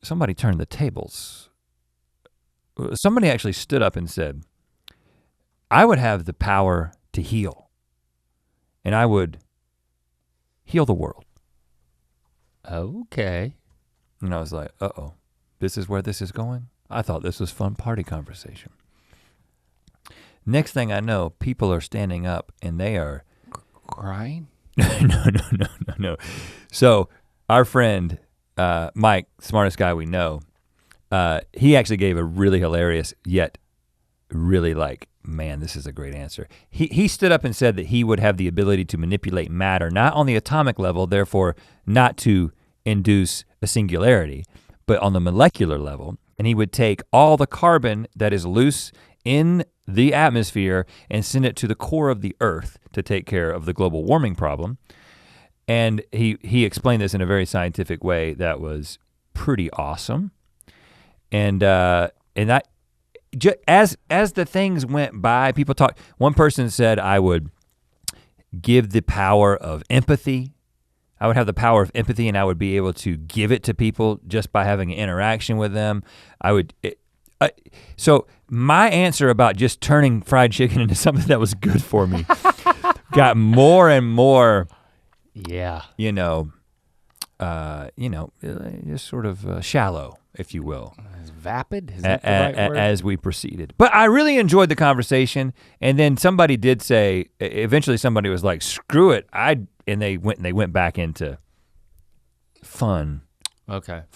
somebody turned the tables. Somebody actually stood up and said, I would have the power to heal. And I would heal the world. Okay. And I was like, uh-oh, this is where this is going? I thought this was fun party conversation. Next thing I know, people are standing up and they are crying? No. So our friend, Mike, smartest guy we know, he actually gave a really hilarious yet really man, this is a great answer. He stood up and said that he would have the ability to manipulate matter, not on the atomic level, therefore not to induce a singularity, but on the molecular level. And he would take all the carbon that is loose in the atmosphere and send it to the core of the earth to take care of the global warming problem. And he explained this in a very scientific way that was pretty awesome. And that, as the things went by, people talked. One person said I would give the power of empathy. I would have the power of empathy and I would be able to give it to people just by having an interaction with them. So my answer about just turning fried chicken into something that was good for me got more and more, just sort of shallow, if you will. Vapid? Is that the right word? As we proceeded. But I really enjoyed the conversation. And then somebody did say, eventually somebody was like, screw it. And they went back into fun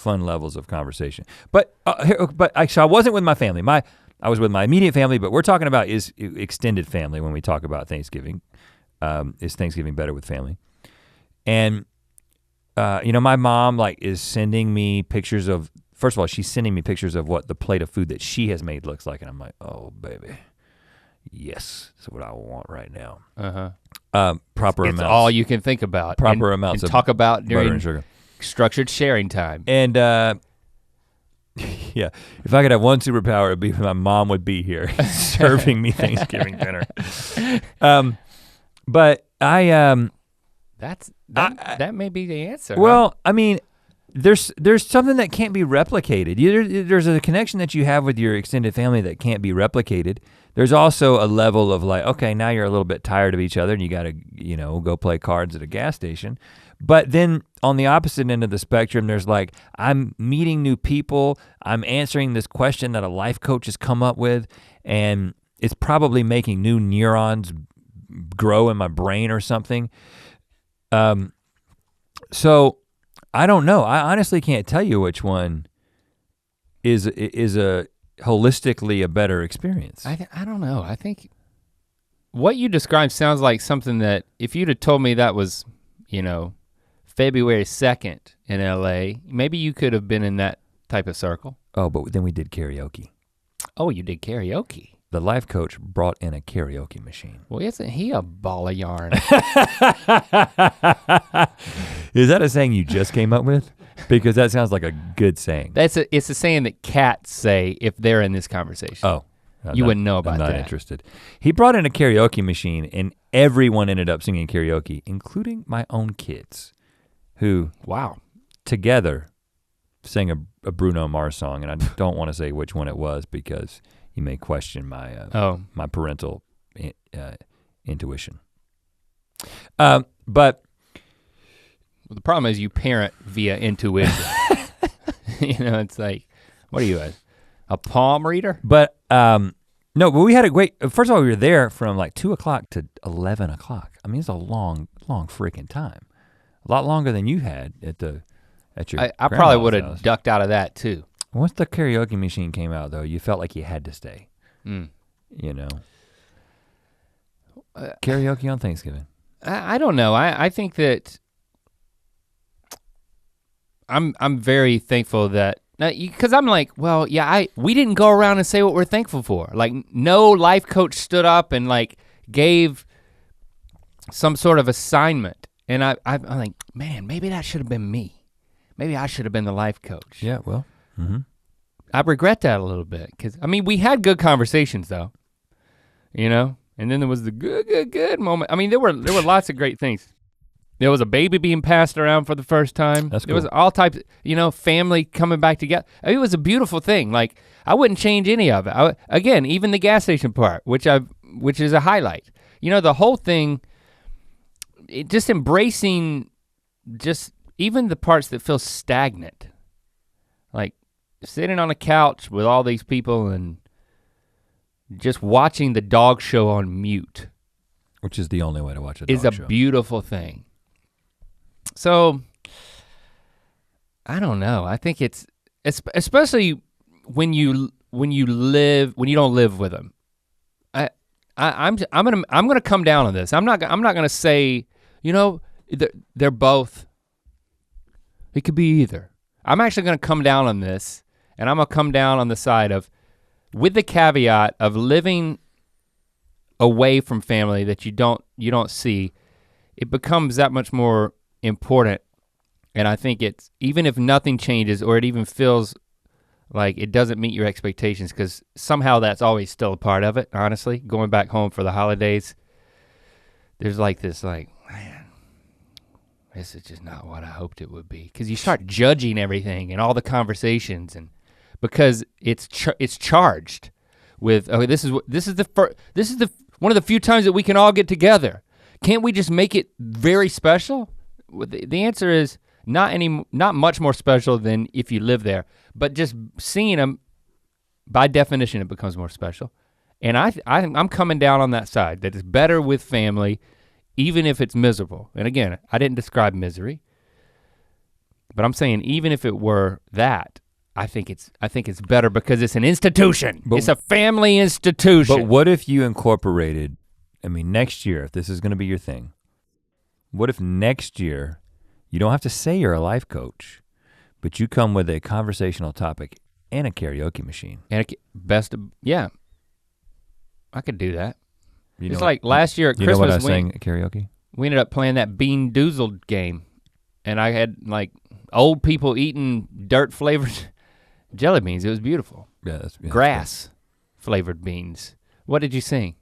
levels of conversation. But so I wasn't with my family. I was with my immediate family, but we're talking about is extended family when we talk about Thanksgiving. Is Thanksgiving better with family? And my mom is sending me pictures of, first of all, she's sending me pictures of what the plate of food that she has made looks like. And I'm like, oh baby, yes, that's what I want right now. Proper amounts. It's all you can think about. Proper amounts of talk about during butter and sugar. Structured sharing time. And yeah, if I could have one superpower, it'd be my mom would be here serving me Thanksgiving dinner. But that may be the answer. Well, I mean, there's something that can't be replicated. There's a connection that you have with your extended family that can't be replicated. There's also a level of okay, now you're a little bit tired of each other and you gotta, go play cards at a gas station. But then on the opposite end of the spectrum, there's I'm meeting new people, I'm answering this question that a life coach has come up with, and it's probably making new neurons grow in my brain or something. So I don't know. I honestly can't tell you which one is a holistically a better experience. I don't know. I think what you described sounds like something that if you'd have told me that was, February 2nd in LA. Maybe you could have been in that type of circle. Oh, but then we did karaoke. Oh, you did karaoke. The life coach brought in a karaoke machine. Well, isn't he a ball of yarn? Is that a saying you just came up with? Because that sounds like a good saying. It's a saying that cats say if they're in this conversation. Oh. You wouldn't know about that. that. I'm not interested. He brought in a karaoke machine and everyone ended up singing karaoke, including my own kids, who together sang a Bruno Mars song, and I don't want to say which one it was because you may question my my parental intuition. But the problem is you parent via intuition. It's like, what are you, a palm reader? But no, but we had a great, first of all, we were there from like 2 o'clock to 11 o'clock. I mean, it's a long freaking time. A lot longer than you had at your I probably would have ducked out of that too. Once the karaoke machine came out though, you felt like you had to stay. Karaoke on Thanksgiving. I don't know. I think that I'm very thankful that, because I'm like, well, yeah, we didn't go around and say what we're thankful for. Like no life coach stood up and like gave some sort of assignment. And I'm like, man, maybe that should have been me. Maybe I should have been the life coach. Yeah, well. I regret that a little bit because I mean, we had good conversations though, and then there was the good moment. I mean, there were lots of great things. There was a baby being passed around for the first time. That's cool. There was all types, family coming back together. I mean, it was a beautiful thing. Like I wouldn't change any of it. Again, even the gas station part, which is a highlight. The whole thing, just embracing, just even the parts that feel stagnant, like sitting on a couch with all these people and just watching the dog show on mute. Which is the only way to watch a dog show. Is a beautiful thing. So, I don't know. I think it's especially when you don't live with them. I'm gonna come down on this. I'm not gonna say, they're both. It could be either. I'm actually gonna come down on this, and I'm gonna come down on the side of, with the caveat of living away from family that you don't see, it becomes that much more important. And I think it's, even if nothing changes or it even feels like it doesn't meet your expectations, because somehow that's always still a part of it, honestly. Going back home for the holidays, there's like this man, this is just not what I hoped it would be. Because you start judging everything and all the conversations, and because it's charged with, this is the one of the few times that we can all get together. Can't we just make it very special? The answer is not much more special than if you live there, but just seeing them, by definition, it becomes more special. And I'm coming down on that side, that it's better with family, even if it's miserable. And again, I didn't describe misery, but I'm saying even if it were that, I think it's better because it's an institution. It's a family institution. But what if you incorporated, next year, if this is gonna be your thing, what if next year you don't have to say you're a life coach, but you come with a conversational topic and a karaoke machine? And I could do that. It's like last year at Christmas. You know what I sang at karaoke? We ended up playing that Bean Doozled game, and I had like old people eating dirt flavored jelly beans. It was beautiful. Yeah, grass flavored beans. What did you sing?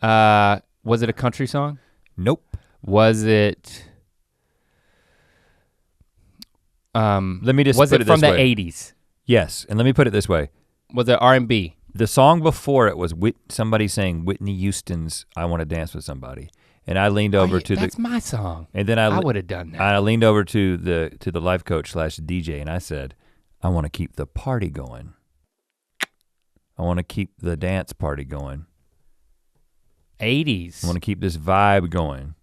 Was it a country song? Nope. Was it? Let me just was put it it from this the way. 80s? Yes, and let me put it this way. Was it R&B? The song before it was somebody saying Whitney Houston's "I Want to Dance with Somebody," and I leaned over to that's my song. And then I would have done that. I leaned over to the life coach / DJ, and I said, "I want to keep the party going. I want to keep the dance party going. 80s. I want to keep this vibe going,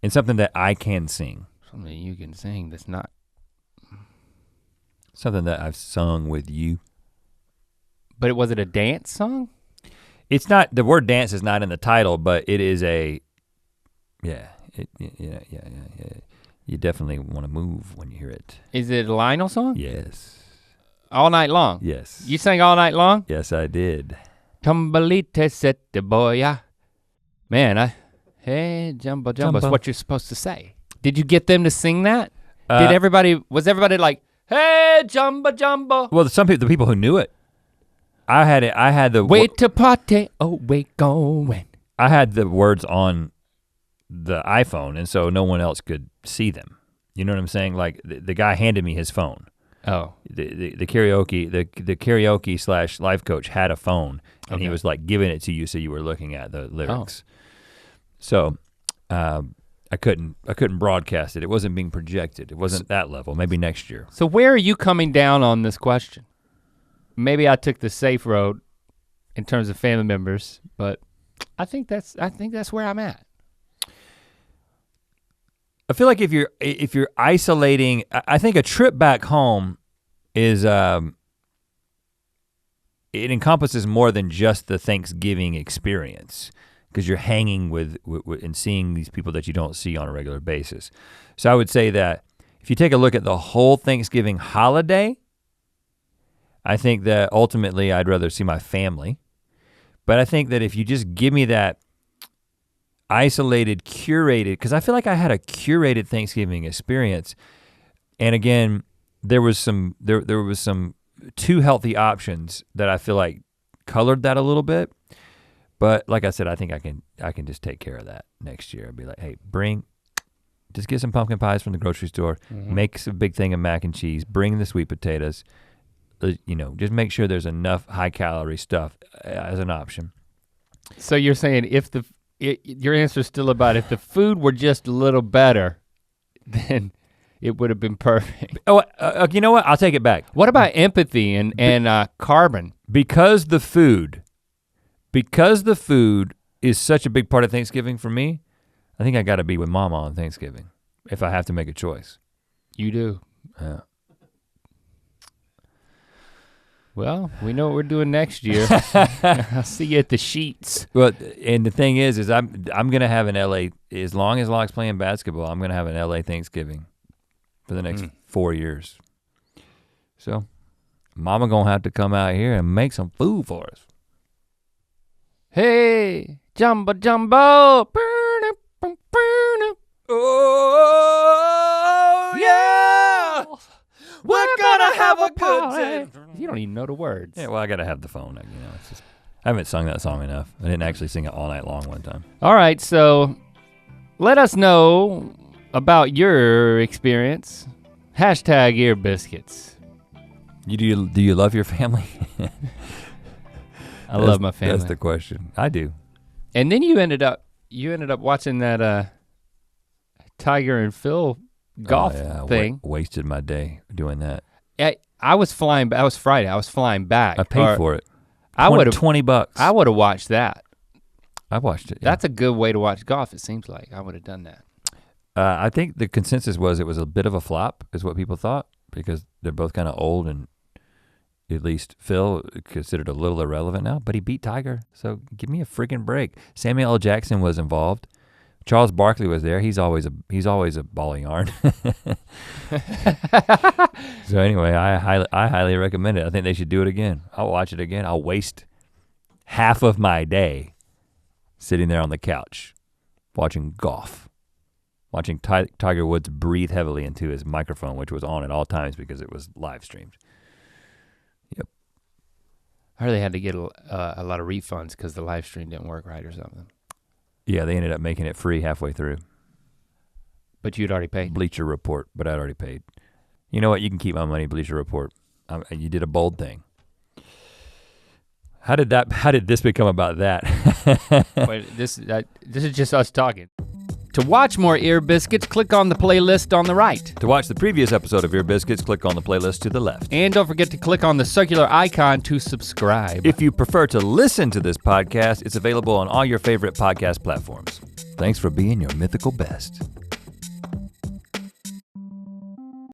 and something that I can sing. Something you can sing that's not. Something that I've sung with you." But was it a dance song? It's not, the word dance is not in the title, but it is a, yeah. You definitely want to move when you hear it. Is it a Lionel song? Yes. All night long? Yes. You sang all night long? Yes, I did. Tumbalite sette boya. Man, hey, jumbo jumbo is what you're supposed to say. Did you get them to sing that? Was everybody like, hey, jumbo jumbo? Well, the people who knew it. I had the wait to party, oh wait going. I had the words on the iPhone, and so no one else could see them. You know what I'm saying? Like the guy handed me his phone. Oh. The karaoke / life coach had a phone, and he was like giving it to you so you were looking at the lyrics. So I couldn't broadcast it. It wasn't being projected. It wasn't that level. Maybe next year. So where are you coming down on this question? Maybe I took the safe road in terms of family members, but I think that's where I'm at. I feel like if you're isolating, I think a trip back home is it encompasses more than just the Thanksgiving experience, because you're hanging with and seeing these people that you don't see on a regular basis. So I would say that if you take a look at the whole Thanksgiving holiday, I think that ultimately I'd rather see my family. But I think that if you just give me that isolated, curated, because I feel like I had a curated Thanksgiving experience. And again, there was some too healthy options that I feel like colored that a little bit. But like I said, I think I can just take care of that next year. I'd be like, hey, just get some pumpkin pies from the grocery store, make a big thing of mac and cheese, bring the sweet potatoes, just make sure there's enough high calorie stuff as an option. So you're saying your answer is still about if the food were just a little better, then it would have been perfect. Oh, you know what? I'll take it back. What about empathy and carbon? Because the food is such a big part of Thanksgiving for me, I think I gotta be with Mama on Thanksgiving if I have to make a choice. You do. Yeah. Well, we know what we're doing next year. I'll see you at the Sheets. Well, and the thing is I'm gonna have an LA, as long as Locke's playing basketball, I'm gonna have an LA Thanksgiving for the next 4 years. So Mama gonna have to come out here and make some food for us. Hey, jumbo jumbo. Oh yeah. We're gonna have a good time. You don't even know the words. Yeah, well, I gotta have the phone. It's just, I haven't sung that song enough. I didn't actually sing it all night long one time. All right, so let us know about your experience. Hashtag Ear Biscuits. Do you love your family? I love my family. That's the question. I do. And then you ended up watching that Tiger and Phil golf thing. Wasted my day doing that. I was flying. That was Friday. I was flying back. I paid for it. I would have $20. I would have watched that. I watched it. Yeah. That's a good way to watch golf. It seems like I would have done that. I think the consensus was it was a bit of a flop, is what people thought, because they're both kind of old, and at least Phil considered a little irrelevant now. But he beat Tiger, so give me a freaking break. Samuel L. Jackson was involved. Charles Barkley was there. He's always a ball of yarn. So anyway, I highly recommend it. I think they should do it again. I'll watch it again. I'll waste half of my day sitting there on the couch watching golf, watching Tiger Woods breathe heavily into his microphone, which was on at all times because it was live streamed. Yep. I heard they had to get a lot of refunds because the live stream didn't work right or something. Yeah, they ended up making it free halfway through. But you'd already paid? Bleacher Report, but I'd already paid. You know what, you can keep my money, Bleacher Report. You did a bold thing. How did this become about that? Wait, this is just us talking. To watch more Ear Biscuits, click on the playlist on the right. To watch the previous episode of Ear Biscuits, click on the playlist to the left. And don't forget to click on the circular icon to subscribe. If you prefer to listen to this podcast, it's available on all your favorite podcast platforms. Thanks for being your mythical best.